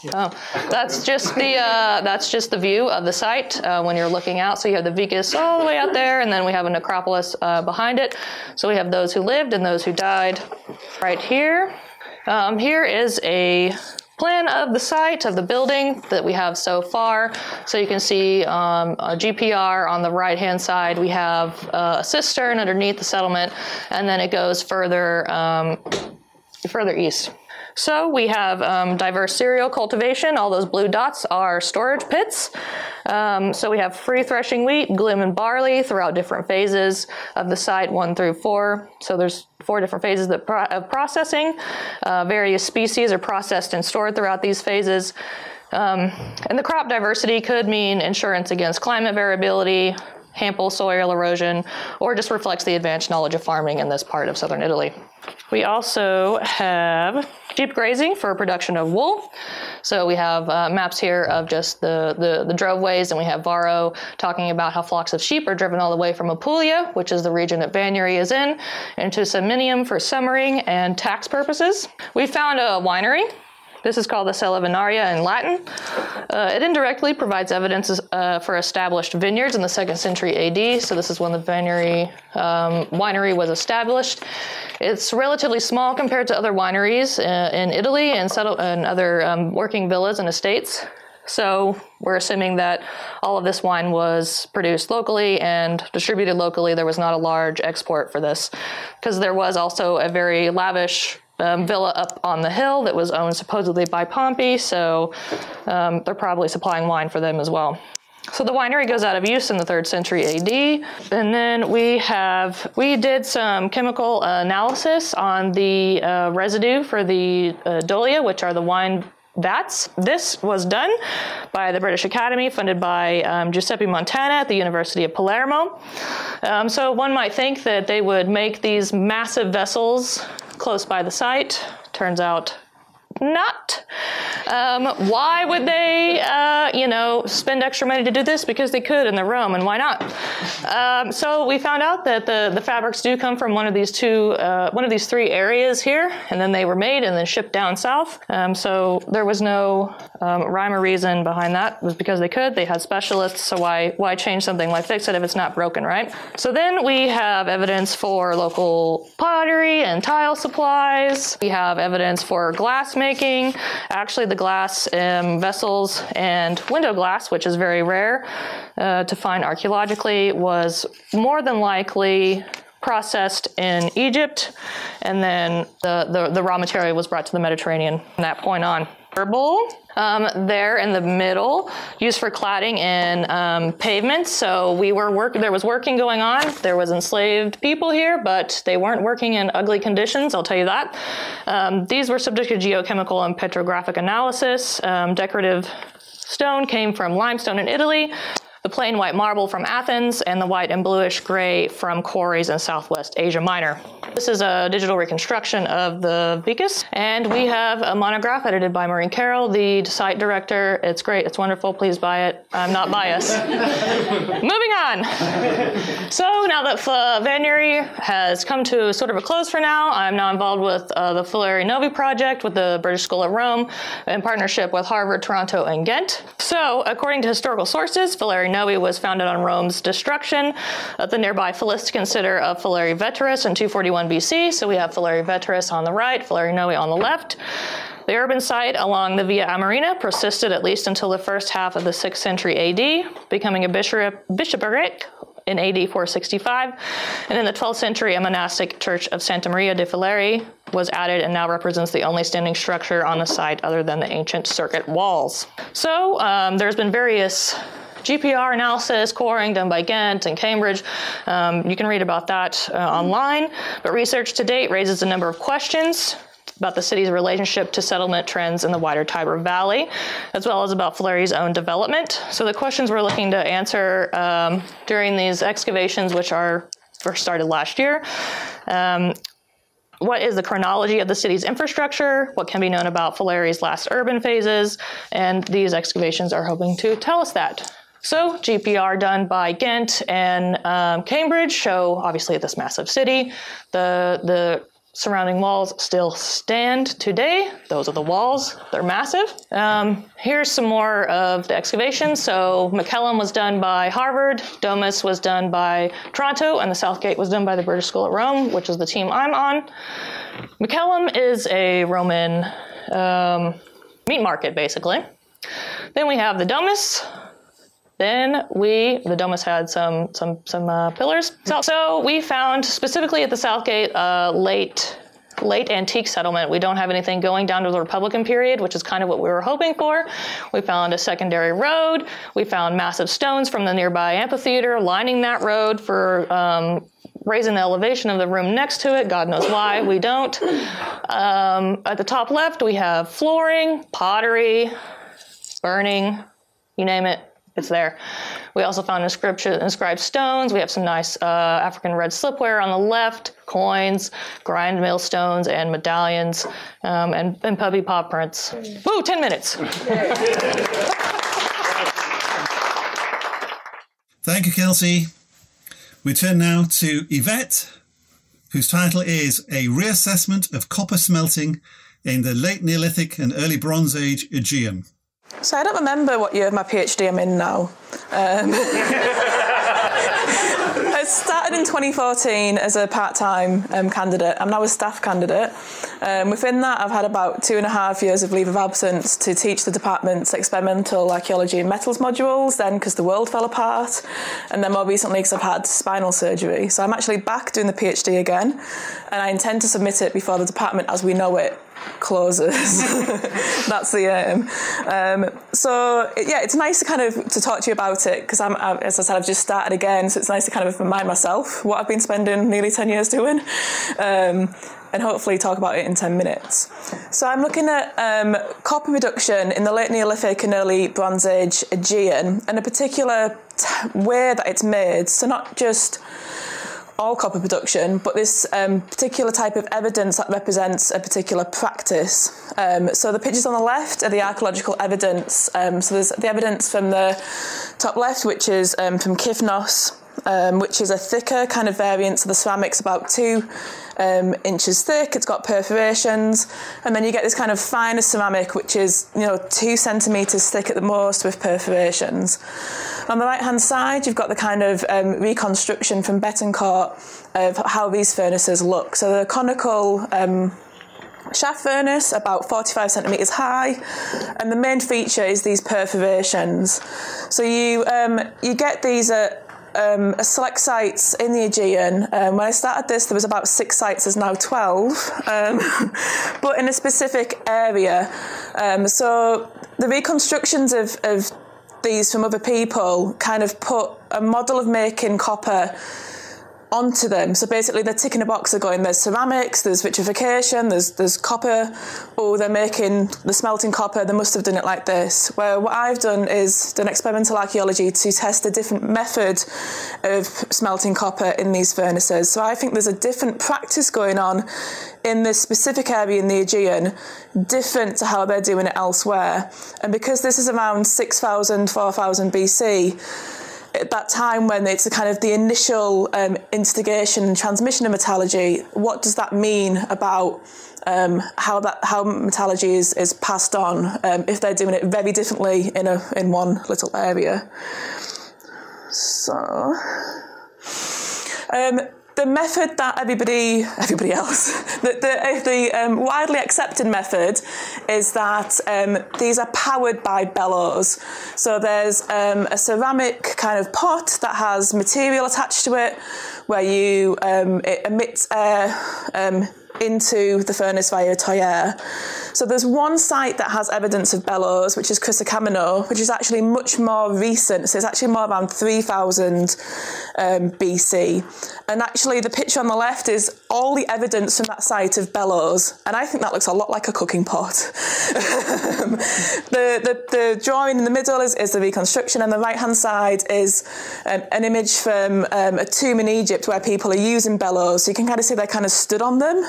That's just the view of the site when you're looking out. So you have the Vicus all the way out there, and then we have a necropolis behind it. So we have those who lived and those who died right here. Here is a plan of the site, of the building that we have so far. So you can see a GPR on the right-hand side. We have a cistern underneath the settlement, and then it goes further east. So we have diverse cereal cultivation. All those blue dots are storage pits. So we have free threshing wheat, glim, and barley throughout different phases of the site, 1 through 4. So there's 4 different phases of processing. Various species are processed and stored throughout these phases. And the crop diversity could mean insurance against climate variability, ample soil erosion, or just reflects the advanced knowledge of farming in this part of southern Italy. We also have sheep grazing for production of wool. So we have maps here of just the droveways, and we have Varro talking about how flocks of sheep are driven all the way from Apulia, which is the region that Vagnari is in, into Samnium for summering and tax purposes. We found a winery. This is called the Sella Venaria in Latin. It indirectly provides evidence for established vineyards in the 2nd century AD. So this is when the Vagnari winery was established. It's relatively small compared to other wineries in Italy and other working villas and estates. So we're assuming that all of this wine was produced locally and distributed locally. There was not a large export for this, because there was also a very lavish villa up on the hill that was owned supposedly by Pompey, so they're probably supplying wine for them as well. So the winery goes out of use in the 3rd century AD, and then we did some chemical analysis on the residue for the dolia, which are the wine vats. This was done by the British Academy, funded by Giuseppe Montana at the University of Palermo. So one might think that they would make these massive vessels close by the site. Turns out not. Why would they, spend extra money to do this? Because they could in the Rome, and why not? So we found out that the fabrics do come from one of these three areas here, and then they were made and then shipped down south. So there was no rhyme or reason behind that. It was because they could. They had specialists, so why change something? Why fix it if it's not broken, right? So then we have evidence for local pottery and tile supplies. We have evidence for glass making. Actually, the glass vessels and window glass, which is very rare to find archaeologically, was more than likely processed in Egypt, and then the raw material was brought to the Mediterranean from that point on. Herbal, there in the middle, used for cladding and pavements. So there was working going on. There was enslaved people here, but they weren't working in ugly conditions, I'll tell you that. These were subject to geochemical and petrographic analysis. Decorative stone came from limestone in Italy, the plain white marble from Athens, and the white and bluish gray from quarries in Southwest Asia Minor. This is a digital reconstruction of the Vicus, and we have a monograph edited by Maureen Carroll, the site director. It's great, it's wonderful, please buy it. I'm not biased. Moving on. So now that Vagnari has come to sort of a close for now, I'm now involved with the Faleril Novi project with the British School of Rome in partnership with Harvard, Toronto, and Ghent. So according to historical sources, Faleril Novi was founded on Rome's destruction of the nearby Philistican center of Faleril Veteris in 241 BC. So we have Faleril Veteris on the right, Faleril Novi on the left. The urban site along the Via Amarina persisted at least until the first half of the 6th century AD, becoming a bishopric in AD 465. And in the 12th century, a monastic church of Santa Maria de Faleril was added and now represents the only standing structure on the site other than the ancient circuit walls. So there's been various GPR analysis, coring done by Ghent and Cambridge. You can read about that online, but research to date raises a number of questions about the city's relationship to settlement trends in the wider Tiber Valley, as well as about Faleril's own development. So the questions we're looking to answer during these excavations, which first started last year. What is the chronology of the city's infrastructure? What can be known about Faleril's last urban phases? And these excavations are hoping to tell us that. So GPR done by Ghent and Cambridge show obviously this massive city. The surrounding walls still stand today. Those are the walls, they're massive. Here's some more of the excavations. So McCallum was done by Harvard, Domus was done by Toronto, and the South Gate was done by the British School at Rome, which is the team I'm on. McCallum is a Roman meat market, basically. Then we have the Domus. Then the Domus had some pillars. So we found specifically at the South Gate late antique settlement. We don't have anything going down to the Republican period, which is kind of what we were hoping for. We found a secondary road. We found massive stones from the nearby amphitheater lining that road for raising the elevation of the room next to it. God knows why, we don't. At the top left, we have flooring, pottery, burning, you name it. It's there. We also found inscribed stones. We have some nice African red slipware on the left, coins, grind mill stones, and medallions, and puppy paw prints. Woo, 10 minutes. Thank you, Kelsey. We turn now to Yvette, whose title is A Reassessment of Copper Smelting in the Late Neolithic and Early Bronze Age Aegean. So I don't remember what year of my PhD I'm in now. I started in 2014 as a part-time candidate. I'm now a staff candidate. Within that, I've had about 2.5 years of leave of absence to teach the department's experimental archaeology and metals modules, then because the world fell apart, and then more recently because I've had spinal surgery. So I'm actually back doing the PhD again, and I intend to submit it before the department as we know it closes. That's the aim. It's nice to kind of to talk to you about it because as I said, I've just started again, so it's nice to kind of remind myself what I've been spending nearly 10 years doing, and hopefully talk about it in 10 minutes. So I'm looking at copper production in the late Neolithic and early Bronze Age Aegean, and a particular way that it's made. So not just all copper production, but this particular type of evidence that represents a particular practice. So the pictures on the left are the archaeological evidence. So there's the evidence from the top left, which is from Kivnos, which is a thicker kind of variant. So the ceramic's about 2 inches thick. It's got perforations, and then you get this kind of finer ceramic, which is 2 centimeters thick at the most, with perforations. On the right hand side, you've got the kind of reconstruction from Betancourt of how these furnaces look. So the conical shaft furnace, about 45 centimetres high, and the main feature is these perforations. So you get these at select sites in the Aegean. When I started this, there was about 6 sites. There's now 12, but in a specific area. So the reconstructions of these from other people kind of put a model of making copper onto them. So basically they're ticking a box. They're going, there's ceramics, there's vitrification, there's copper. Oh, they're making the smelting copper. They must have done it like this. Where what I've done is done experimental archaeology to test a different method of smelting copper in these furnaces. So I think there's a different practice going on in this specific area in the Aegean, different to how they're doing it elsewhere. And because this is around 6,000, 4,000 BC, at that time when it's kind of the initial instigation and transmission of metallurgy, what does that mean about how metallurgy is passed on if they're doing it very differently in one little area? So the method that everybody else, the widely accepted method is that these are powered by bellows. So there's a ceramic kind of pot that has material attached to it, where it emits air into the furnace via a tuyere. So there's one site that has evidence of bellows, which is Chrysokamino, which is actually much more recent. So it's actually more around 3000 BC. And actually the picture on the left is all the evidence from that site of bellows. And I think that looks a lot like a cooking pot. The drawing in the middle is the reconstruction, and the right-hand side is an image from a tomb in Egypt where people are using bellows. So you can kind of see they kind of stood on them.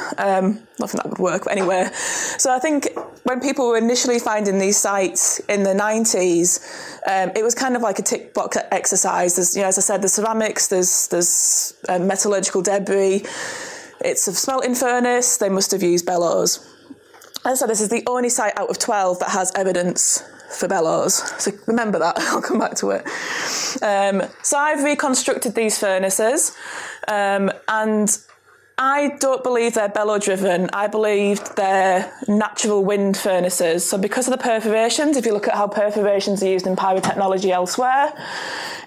Nothing that would work, but anyway. So I think when people were initially finding these sites in the 90s, it was kind of like a tick box exercise. There's, as I said, there's ceramics, there's metallurgical debris. It's a smelting furnace. They must have used bellows. As I said, this is the only site out of 12 that has evidence for bellows. So remember that. I'll come back to it. So I've reconstructed these furnaces, and I don't believe they're bellow-driven. I believe they're natural wind furnaces. So because of the perforations, if you look at how perforations are used in pyrotechnology elsewhere,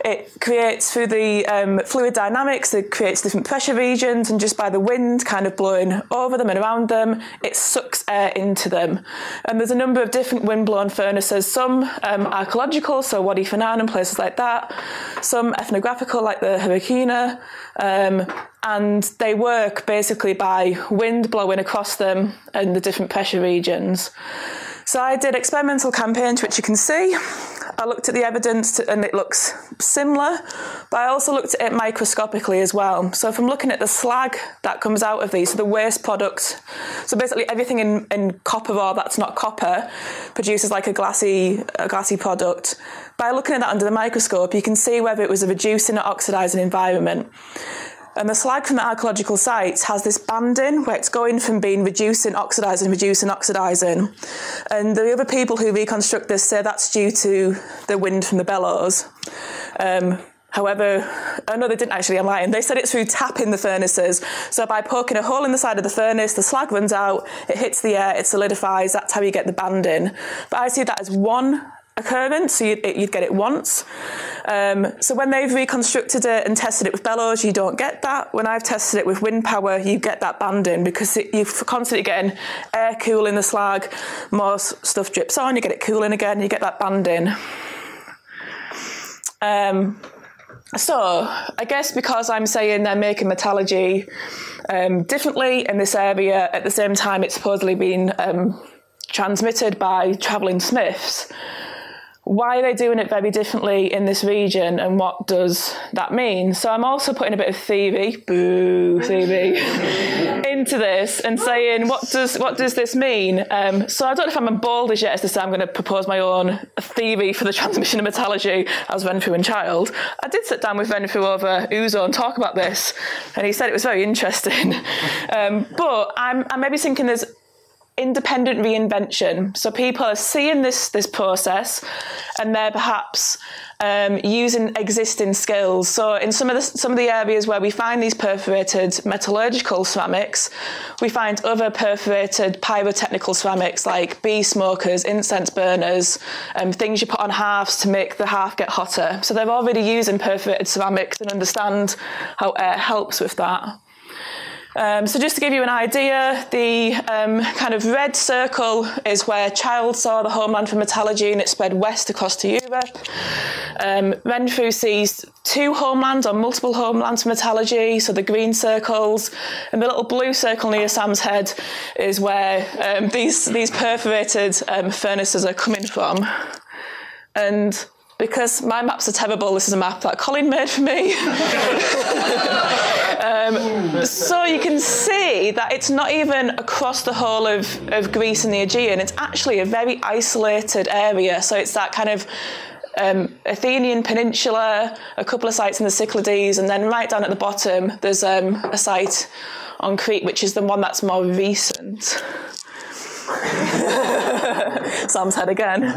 it creates, through the fluid dynamics, it creates different pressure regions, and just by the wind kind of blowing over them and around them, it sucks air into them. And there's a number of different wind-blown furnaces, some archaeological, so Wadi Fanan and places like that, some ethnographical, like the Hurricane, and they work basically by wind blowing across them and the different pressure regions. So I did experimental campaigns, which you can see. I looked at the evidence and it looks similar, but I also looked at it microscopically as well. So from looking at the slag that comes out of these, so the waste products, so basically everything in copper ore that's not copper produces like a glassy product. By looking at that under the microscope, you can see whether it was a reducing or oxidizing environment. And the slag from the archaeological sites has this banding where it's going from being reducing, oxidising. And the other people who reconstruct this say that's due to the wind from the bellows. However, oh no, they didn't actually, I'm lying. They said it's through tapping the furnaces. So by poking a hole in the side of the furnace, the slag runs out, it hits the air, it solidifies, that's how you get the banding. But I see that as one occurrence, so you'd get it once. So when they've reconstructed it and tested it with bellows, you don't get that. When I've tested it with wind power, you get that banding because you're constantly getting air cooling the slag, more stuff drips on, you get it cooling again, you get that banding. So I guess because I'm saying they're making metallurgy differently in this area, at the same time it's supposedly been transmitted by travelling smiths, why are they doing it very differently in this region, and what does that mean? So I'm also putting a bit of theory, into this and saying, what does this mean? So I don't know if I'm as bold as yet as to say I'm going to propose my own theory for the transmission of metallurgy as Renfrew and Child. I did sit down with Renfrew over Ouzo and talk about this, and he said it was very interesting. But I'm maybe thinking there's independent reinvention. So people are seeing this process, and they're perhaps using existing skills. So in some of the areas where we find these perforated metallurgical ceramics, we find other perforated pyrotechnical ceramics like bee smokers, incense burners, things you put on hearths to make the hearth get hotter. So they're already using perforated ceramics and understand how air helps with that. So just to give you an idea, the kind of red circle is where Child saw the homeland for metallurgy, and it spread west across to Europe. Renfrew sees 2 homelands or multiple homelands for metallurgy, so the green circles, and the little blue circle near Sam's head is where these perforated furnaces are coming from. And because my maps are terrible, this is a map that Colin made for me. So you can see that it's not even across the whole of Greece and the Aegean. It's actually a very isolated area. So it's that kind of Athenian peninsula, a couple of sites in the Cyclades, and then right down at the bottom, there's a site on Crete, which is the one that's more recent. Sam's head again.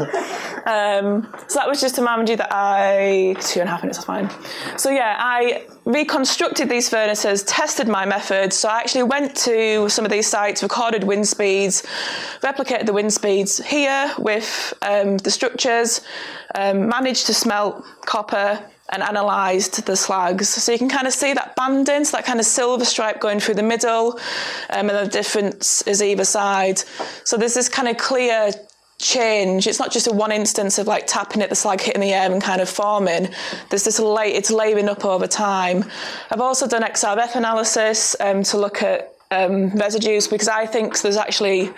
So that was just to remind you that 2.5 minutes, that's fine. So yeah, I reconstructed these furnaces, tested my methods. So I actually went to some of these sites, recorded wind speeds, replicated the wind speeds here with the structures, managed to smelt copper, and analysed the slags. So you can kind of see that banding, so that kind of silver stripe going through the middle, and the difference is either side. So there's this kind of clear change. It's not just a one instance of like tapping it, the slag hitting the air and kind of forming. There's this it's layering up over time. I've also done XRF analysis to look at residues, because I think there's actually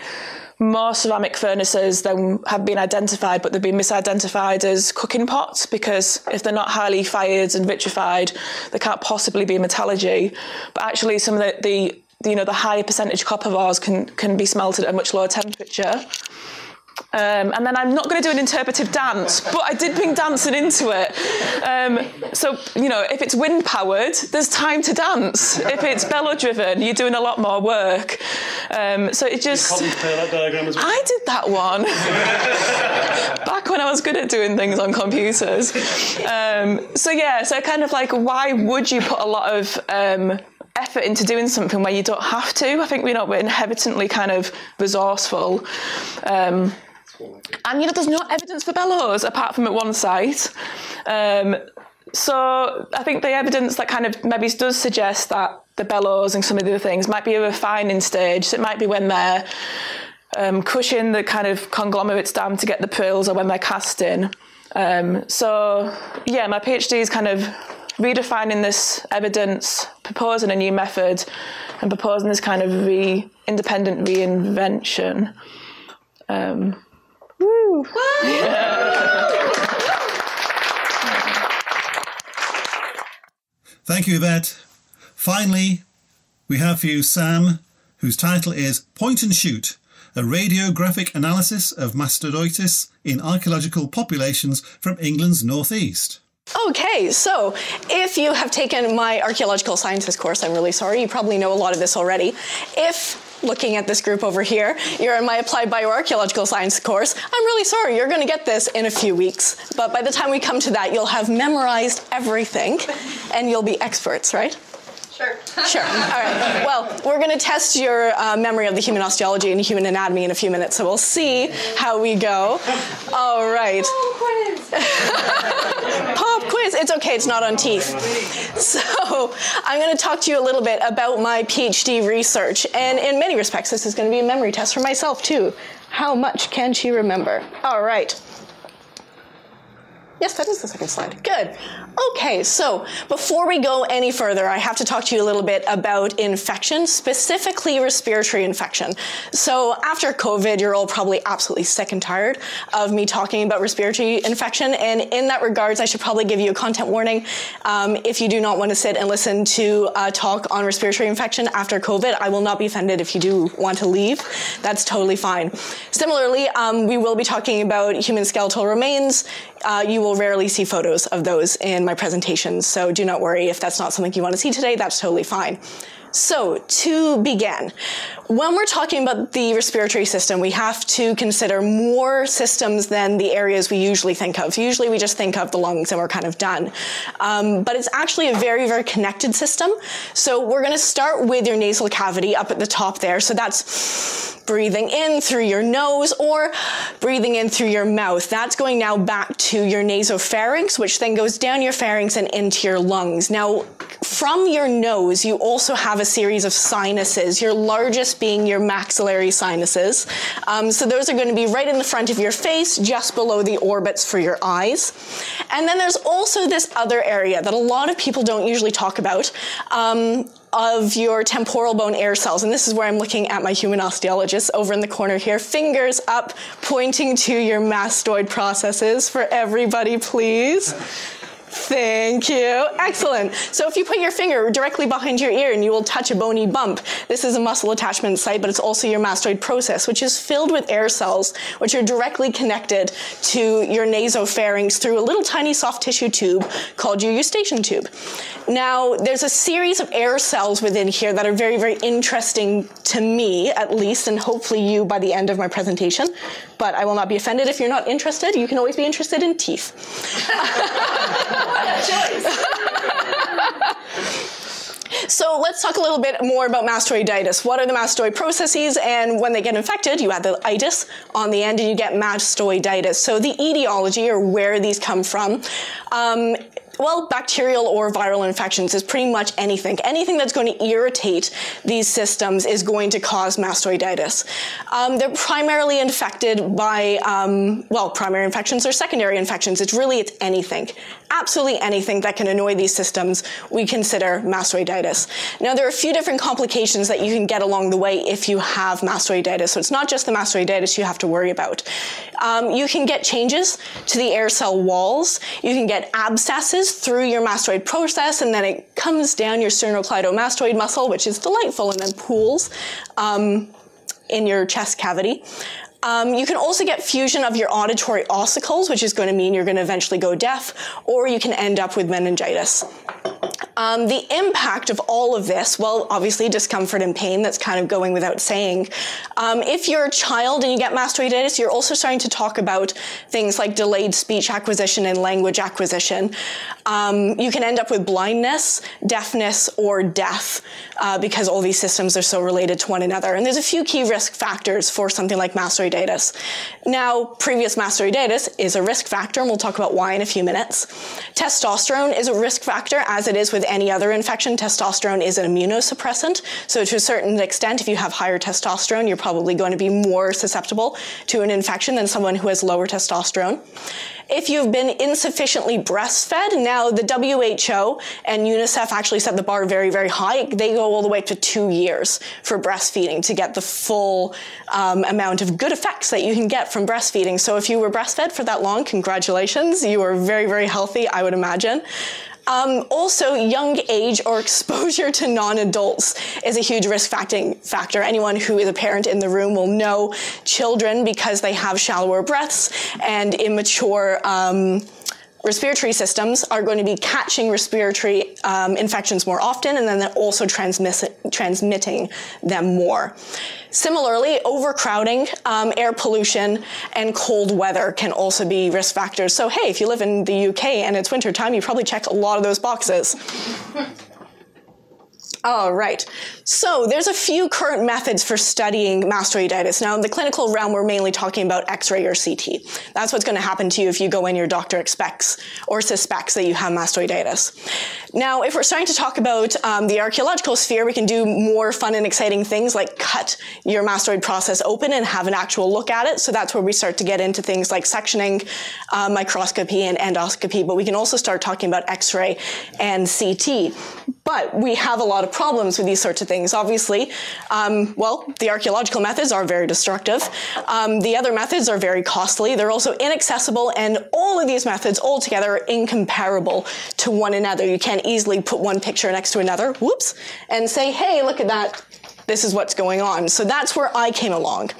more ceramic furnaces than have been identified, but they've been misidentified as cooking pots, because if they're not highly fired and vitrified, they can't possibly be metallurgy. But actually some of the higher percentage copper ores can be smelted at a much lower temperature. And then I'm not going to do an interpretive dance, but I did bring dancing into it. So, if it's wind powered, there's time to dance. If it's bellow driven, you're doing a lot more work. So it just... Did Colin play that diagram as well? I did that one. Back when I was good at doing things on computers. So kind of like, why would you put a lot of effort into doing something where you don't have to? I think we're inherently kind of resourceful. And there's no evidence for bellows apart from at one site. So I think the evidence that kind of maybe does suggest that the bellows and some of the other things might be a refining stage. So it might be when they're crushing the kind of conglomerates down to get the prills, or when they're casting. So yeah, my PhD is kind of redefining this evidence, proposing a new method, and proposing this kind of independent reinvention. Woo! Yeah. Thank you, Yvette. Finally, we have for you Sam, whose title is Point and Shoot, a radiographic analysis of Mastoiditis in archaeological populations from England's northeast. Okay, so if you have taken my archaeological sciences course, I'm really sorry, you probably know a lot of this already. If, looking at this group over here, you're in my applied bioarchaeological science course, I'm really sorry, you're going to get this in a few weeks. But by the time we come to that, you'll have memorized everything, and you'll be experts, right? Sure. Sure. All right. Well, we're going to test your memory of the human osteology and human anatomy in a few minutes, so we'll see how we go. All right. Pop quiz. It's okay. It's not on teeth. So I'm going to talk to you a little bit about my PhD research, and in many respects, this is going to be a memory test for myself too. How much can she remember? All right. Yes, that is the second slide. Good. Okay, so before we go any further, I have to talk to you a little bit about infection, specifically respiratory infection. So after COVID, you're all probably absolutely sick and tired of me talking about respiratory infection. And in that regards, I should probably give you a content warning. If you do not want to sit and listen to a talk on respiratory infection after COVID, I will not be offended if you do want to leave. That's totally fine. Similarly, we will be talking about human skeletal remains. You will rarely see photos of those in my presentations, so do not worry if that's not something you want to see today, that's totally fine. So, to begin, when we're talking about the respiratory system, we have to consider more systems than the areas we usually think of. Usually we just think of the lungs and we're kind of done. But it's actually a very, very connected system. So we're going to start with your nasal cavity up at the top there. So that's breathing in through your nose or breathing in through your mouth. That's going now back to your nasopharynx, which then goes down your pharynx and into your lungs. Now, from your nose, you also have a series of sinuses, your largest being your maxillary sinuses. So those are going to be right in the front of your face, just below the orbits for your eyes. And then there's also this other area that a lot of people don't usually talk about, of your temporal bone air cells. And this is where I'm looking at my human osteologist over in the corner here, fingers up, pointing to your mastoid processes for everybody, please. Thank you. Excellent. So if you put your finger directly behind your ear and you will touch a bony bump, this is a muscle attachment site, but it's also your mastoid process, which is filled with air cells, which are directly connected to your nasopharynx through a little tiny soft tissue tube called your eustachian tube. Now, there's a series of air cells within here that are very, very interesting to me, at least, and hopefully you by the end of my presentation. But I will not be offended if you're not interested. You can always be interested in teeth. What a choice. So let's talk a little bit more about mastoiditis. What are the mastoid processes? And when they get infected, you add the itis on the end and you get mastoiditis. So the etiology, or where these come from, well, bacterial or viral infections is pretty much anything. Anything that's going to irritate these systems is going to cause mastoiditis. They're primarily infected by, well, primary infections or secondary infections. It's anything. Absolutely anything that can annoy these systems, we consider mastoiditis. Now, there are a few different complications that you can get along the way if you have mastoiditis. So it's not just the mastoiditis you have to worry about. You can get changes to the air cell walls. You can get abscesses through your mastoid process, and then it comes down your sternocleidomastoid muscle, which is delightful, and then pools in your chest cavity. You can also get fusion of your auditory ossicles, which is going to mean you're going to eventually go deaf, or you can end up with meningitis. The impact of all of this, well, obviously discomfort and pain, that's kind of going without saying. If you're a child and you get mastoiditis, you're also starting to talk about things like delayed speech acquisition and language acquisition. You can end up with blindness, deafness, or death because all these systems are so related to one another. And there's a few key risk factors for something like mastoiditis. Now, previous mastoiditis is a risk factor, and we'll talk about why in a few minutes. Testosterone is a risk factor, as it is with any other infection. Testosterone is an immunosuppressant, so to a certain extent, if you have higher testosterone, you're probably going to be more susceptible to an infection than someone who has lower testosterone. If you've been insufficiently breastfed, now the WHO and UNICEF actually set the bar very, very high. They go all the way up to 2 years for breastfeeding to get the full amount of good effects that you can get from breastfeeding. So if you were breastfed for that long, congratulations. You are very, very healthy, I would imagine. Also, young age or exposure to non-adults is a huge risk factor. Anyone who is a parent in the room will know children, because they have shallower breaths and immature respiratory systems, are going to be catching respiratory infections more often, and then they're also transmitting them more. Similarly, overcrowding, air pollution, and cold weather can also be risk factors. So hey, if you live in the UK and it's winter time, you probably checked a lot of those boxes. All right. So there's a few current methods for studying mastoiditis. Now, in the clinical realm, we're mainly talking about X-ray or CT. That's what's going to happen to you if you go in, your doctor expects or suspects that you have mastoiditis. Now, if we're starting to talk about the archaeological sphere, we can do more fun and exciting things like cut your mastoid process open and have an actual look at it. So that's where we start to get into things like sectioning, microscopy, and endoscopy. But we can also start talking about X-ray and CT. But we have a lot of problems with these sorts of things. Obviously, the archaeological methods are very destructive. The other methods are very costly. They're also inaccessible, and all of these methods altogether are incomparable to one another. You can't easily put one picture next to another, whoops, and say, hey, look at that. This is what's going on. So that's where I came along.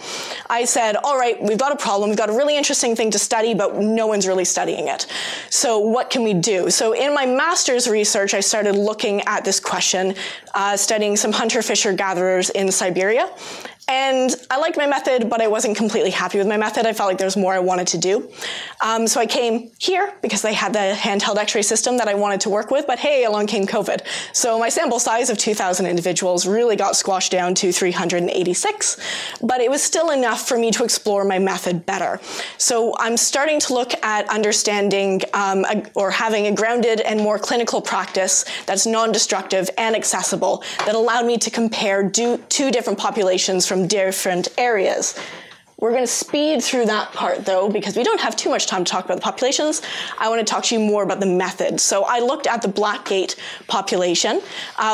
I said, all right, we've got a problem. We've got a really interesting thing to study, but no one's really studying it. So what can we do? So in my master's research, I started looking at this question, studying some hunter-fisher gatherers in Siberia. And I liked my method, but I wasn't completely happy with my method. I felt like there's more I wanted to do. So I came here because they had the handheld X-ray system that I wanted to work with, but hey, along came COVID. So my sample size of 2,000 individuals really got squashed down to 386, but it was still enough for me to explore my method better. So I'm starting to look at understanding or having a grounded and more clinical practice that's non-destructive and accessible that allowed me to compare two different populations from different areas. We're going to speed through that part, though, because we don't have too much time to talk about the populations. I want to talk to you more about the method. So I looked at the Blackgate population,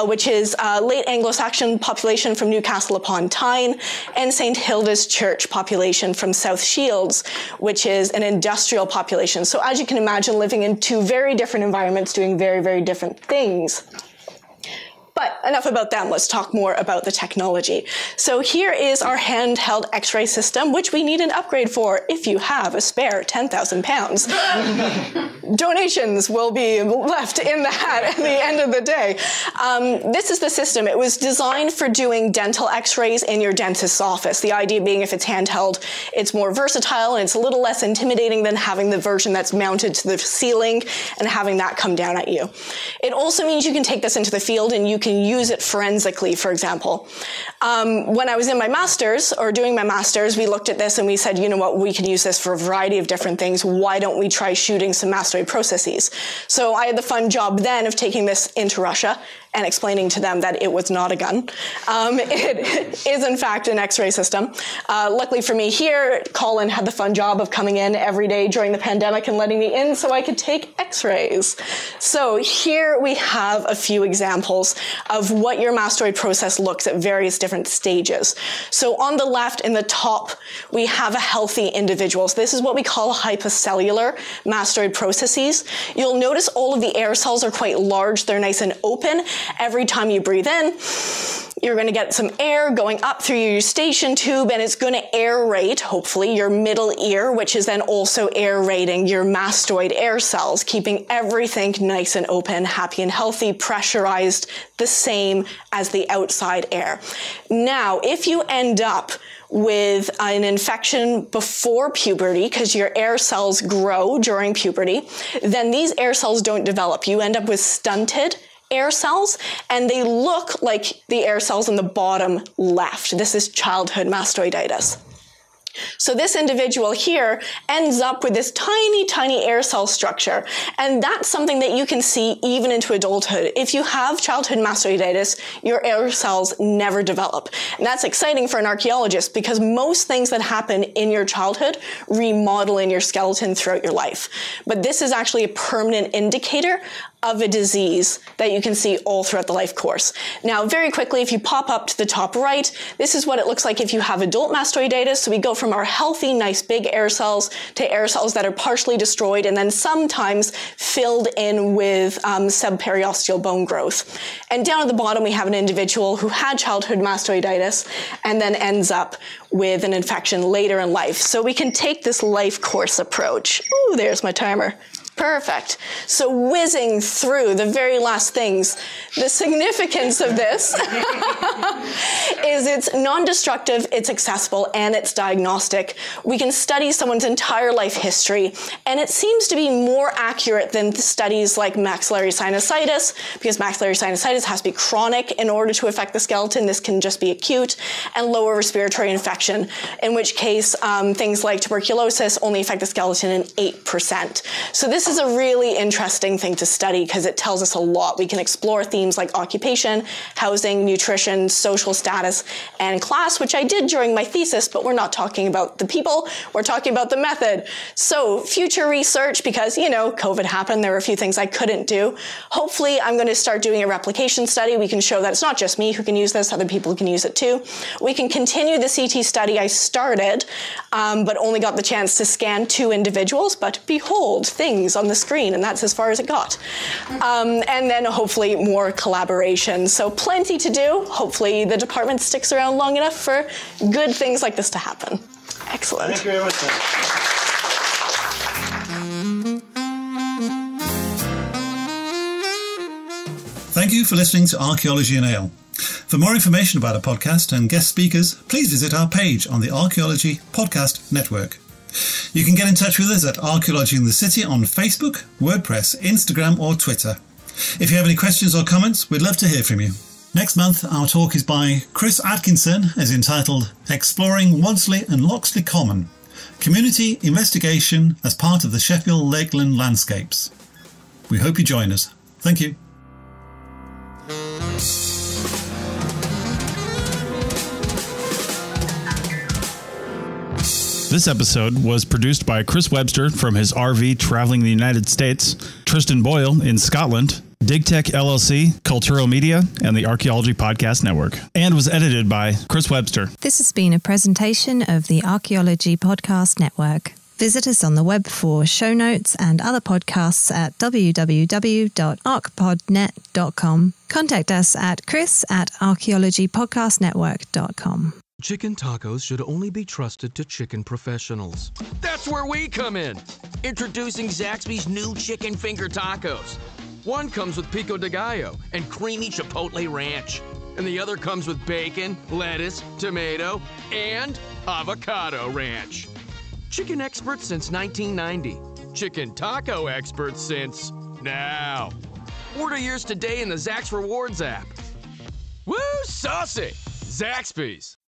which is a late Anglo-Saxon population from Newcastle upon Tyne, and St. Hilda's Church population from South Shields, which is an industrial population. So as you can imagine, living in two very different environments, doing very, very different things. But enough about them, let's talk more about the technology. So here is our handheld X-ray system, which we need an upgrade for if you have a spare £10,000. Donations will be left in the hat at the end of the day. This is the system. It was designed for doing dental X-rays in your dentist's office. The idea being if it's handheld, it's more versatile and it's a little less intimidating than having the version that's mounted to the ceiling and having that come down at you. It also means you can take this into the field and you can use it forensically, for example. When I was in my master's, or doing my master's, we looked at this and we said, you know what, we can use this for a variety of different things. Why don't we try shooting some mastoid processes? So I had the fun job then of taking this into Russia and explaining to them that it was not a gun. It is, in fact, an X-ray system. Luckily for me here, Colin had the fun job of coming in every day during the pandemic and letting me in so I could take X-rays. So here we have a few examples of what your mastoid process looks at various different stages. So on the left, in the top, we have a healthy individual. So this is what we call hypocellular mastoid processes. You'll notice all of the air cells are quite large. They're nice and open. Every time you breathe in, you're going to get some air going up through your eustachian tube, and it's going to aerate, hopefully, your middle ear, which is then also aerating your mastoid air cells, keeping everything nice and open, happy and healthy, pressurized, the same as the outside air. Now, if you end up with an infection before puberty, because your air cells grow during puberty, then these air cells don't develop. You end up with stunted air cells, and they look like the air cells in the bottom left. This is childhood mastoiditis. So this individual here ends up with this tiny, tiny air cell structure. And that's something that you can see even into adulthood. If you have childhood mastoiditis, your air cells never develop. And that's exciting for an archaeologist because most things that happen in your childhood remodel in your skeleton throughout your life. But this is actually a permanent indicator of a disease that you can see all throughout the life course. Now, very quickly, if you pop up to the top right, this is what it looks like if you have adult mastoiditis. So we go from our healthy, nice big air cells to air cells that are partially destroyed and then sometimes filled in with subperiosteal bone growth. And down at the bottom, we have an individual who had childhood mastoiditis and then ends up with an infection later in life. So we can take this life course approach. Ooh, there's my timer. Perfect. So whizzing through the very last things, the significance of this is it's non-destructive, it's accessible, and it's diagnostic. We can study someone's entire life history, and it seems to be more accurate than studies like maxillary sinusitis, because maxillary sinusitis has to be chronic in order to affect the skeleton. This can just be acute, and lower respiratory infection, in which case things like tuberculosis only affect the skeleton in 8%. So this is a really interesting thing to study because it tells us a lot. We can explore themes like occupation, housing, nutrition, social status, and class, which I did during my thesis, but we're not talking about the people, we're talking about the method. So future research, because, you know, COVID happened, there were a few things I couldn't do. Hopefully, I'm going to start doing a replication study. We can show that it's not just me who can use this, other people can use it too. We can continue the CT study I started, but only got the chance to scan 2 individuals, but behold, things on the screen, and that's as far as it got. And then hopefully more collaboration. So plenty to do. Hopefully the department sticks around long enough for good things like this to happen. Excellent. Thank you very much. Thank you for listening to Archaeology and Ale. For more information about our podcast and guest speakers, please visit our page on the Archaeology Podcast Network. You can get in touch with us at Archaeology in the City on Facebook, WordPress, Instagram or Twitter. If you have any questions or comments, we'd love to hear from you. Next month, our talk is by Chris Atkinson, is entitled Exploring Wadsley and Loxley Common, Community Investigation as part of the Sheffield Lakeland Landscapes. We hope you join us. Thank you. This episode was produced by Chris Webster from his RV traveling the United States, Tristan Boyle in Scotland, DigTech LLC, Cultural Media, and the Archaeology Podcast Network, and was edited by Chris Webster. This has been a presentation of the Archaeology Podcast Network. Visit us on the web for show notes and other podcasts at www.archpodnet.com. Contact us at chris@archaeologypodcastnetwork.com. Chicken tacos should only be trusted to chicken professionals. That's where we come in. Introducing Zaxby's new chicken finger tacos. One comes with pico de gallo and creamy chipotle ranch. And the other comes with bacon, lettuce, tomato, and avocado ranch. Chicken experts since 1990. Chicken taco experts since now. Order yours today in the Zax Rewards app. Woo, saucy! Zaxby's.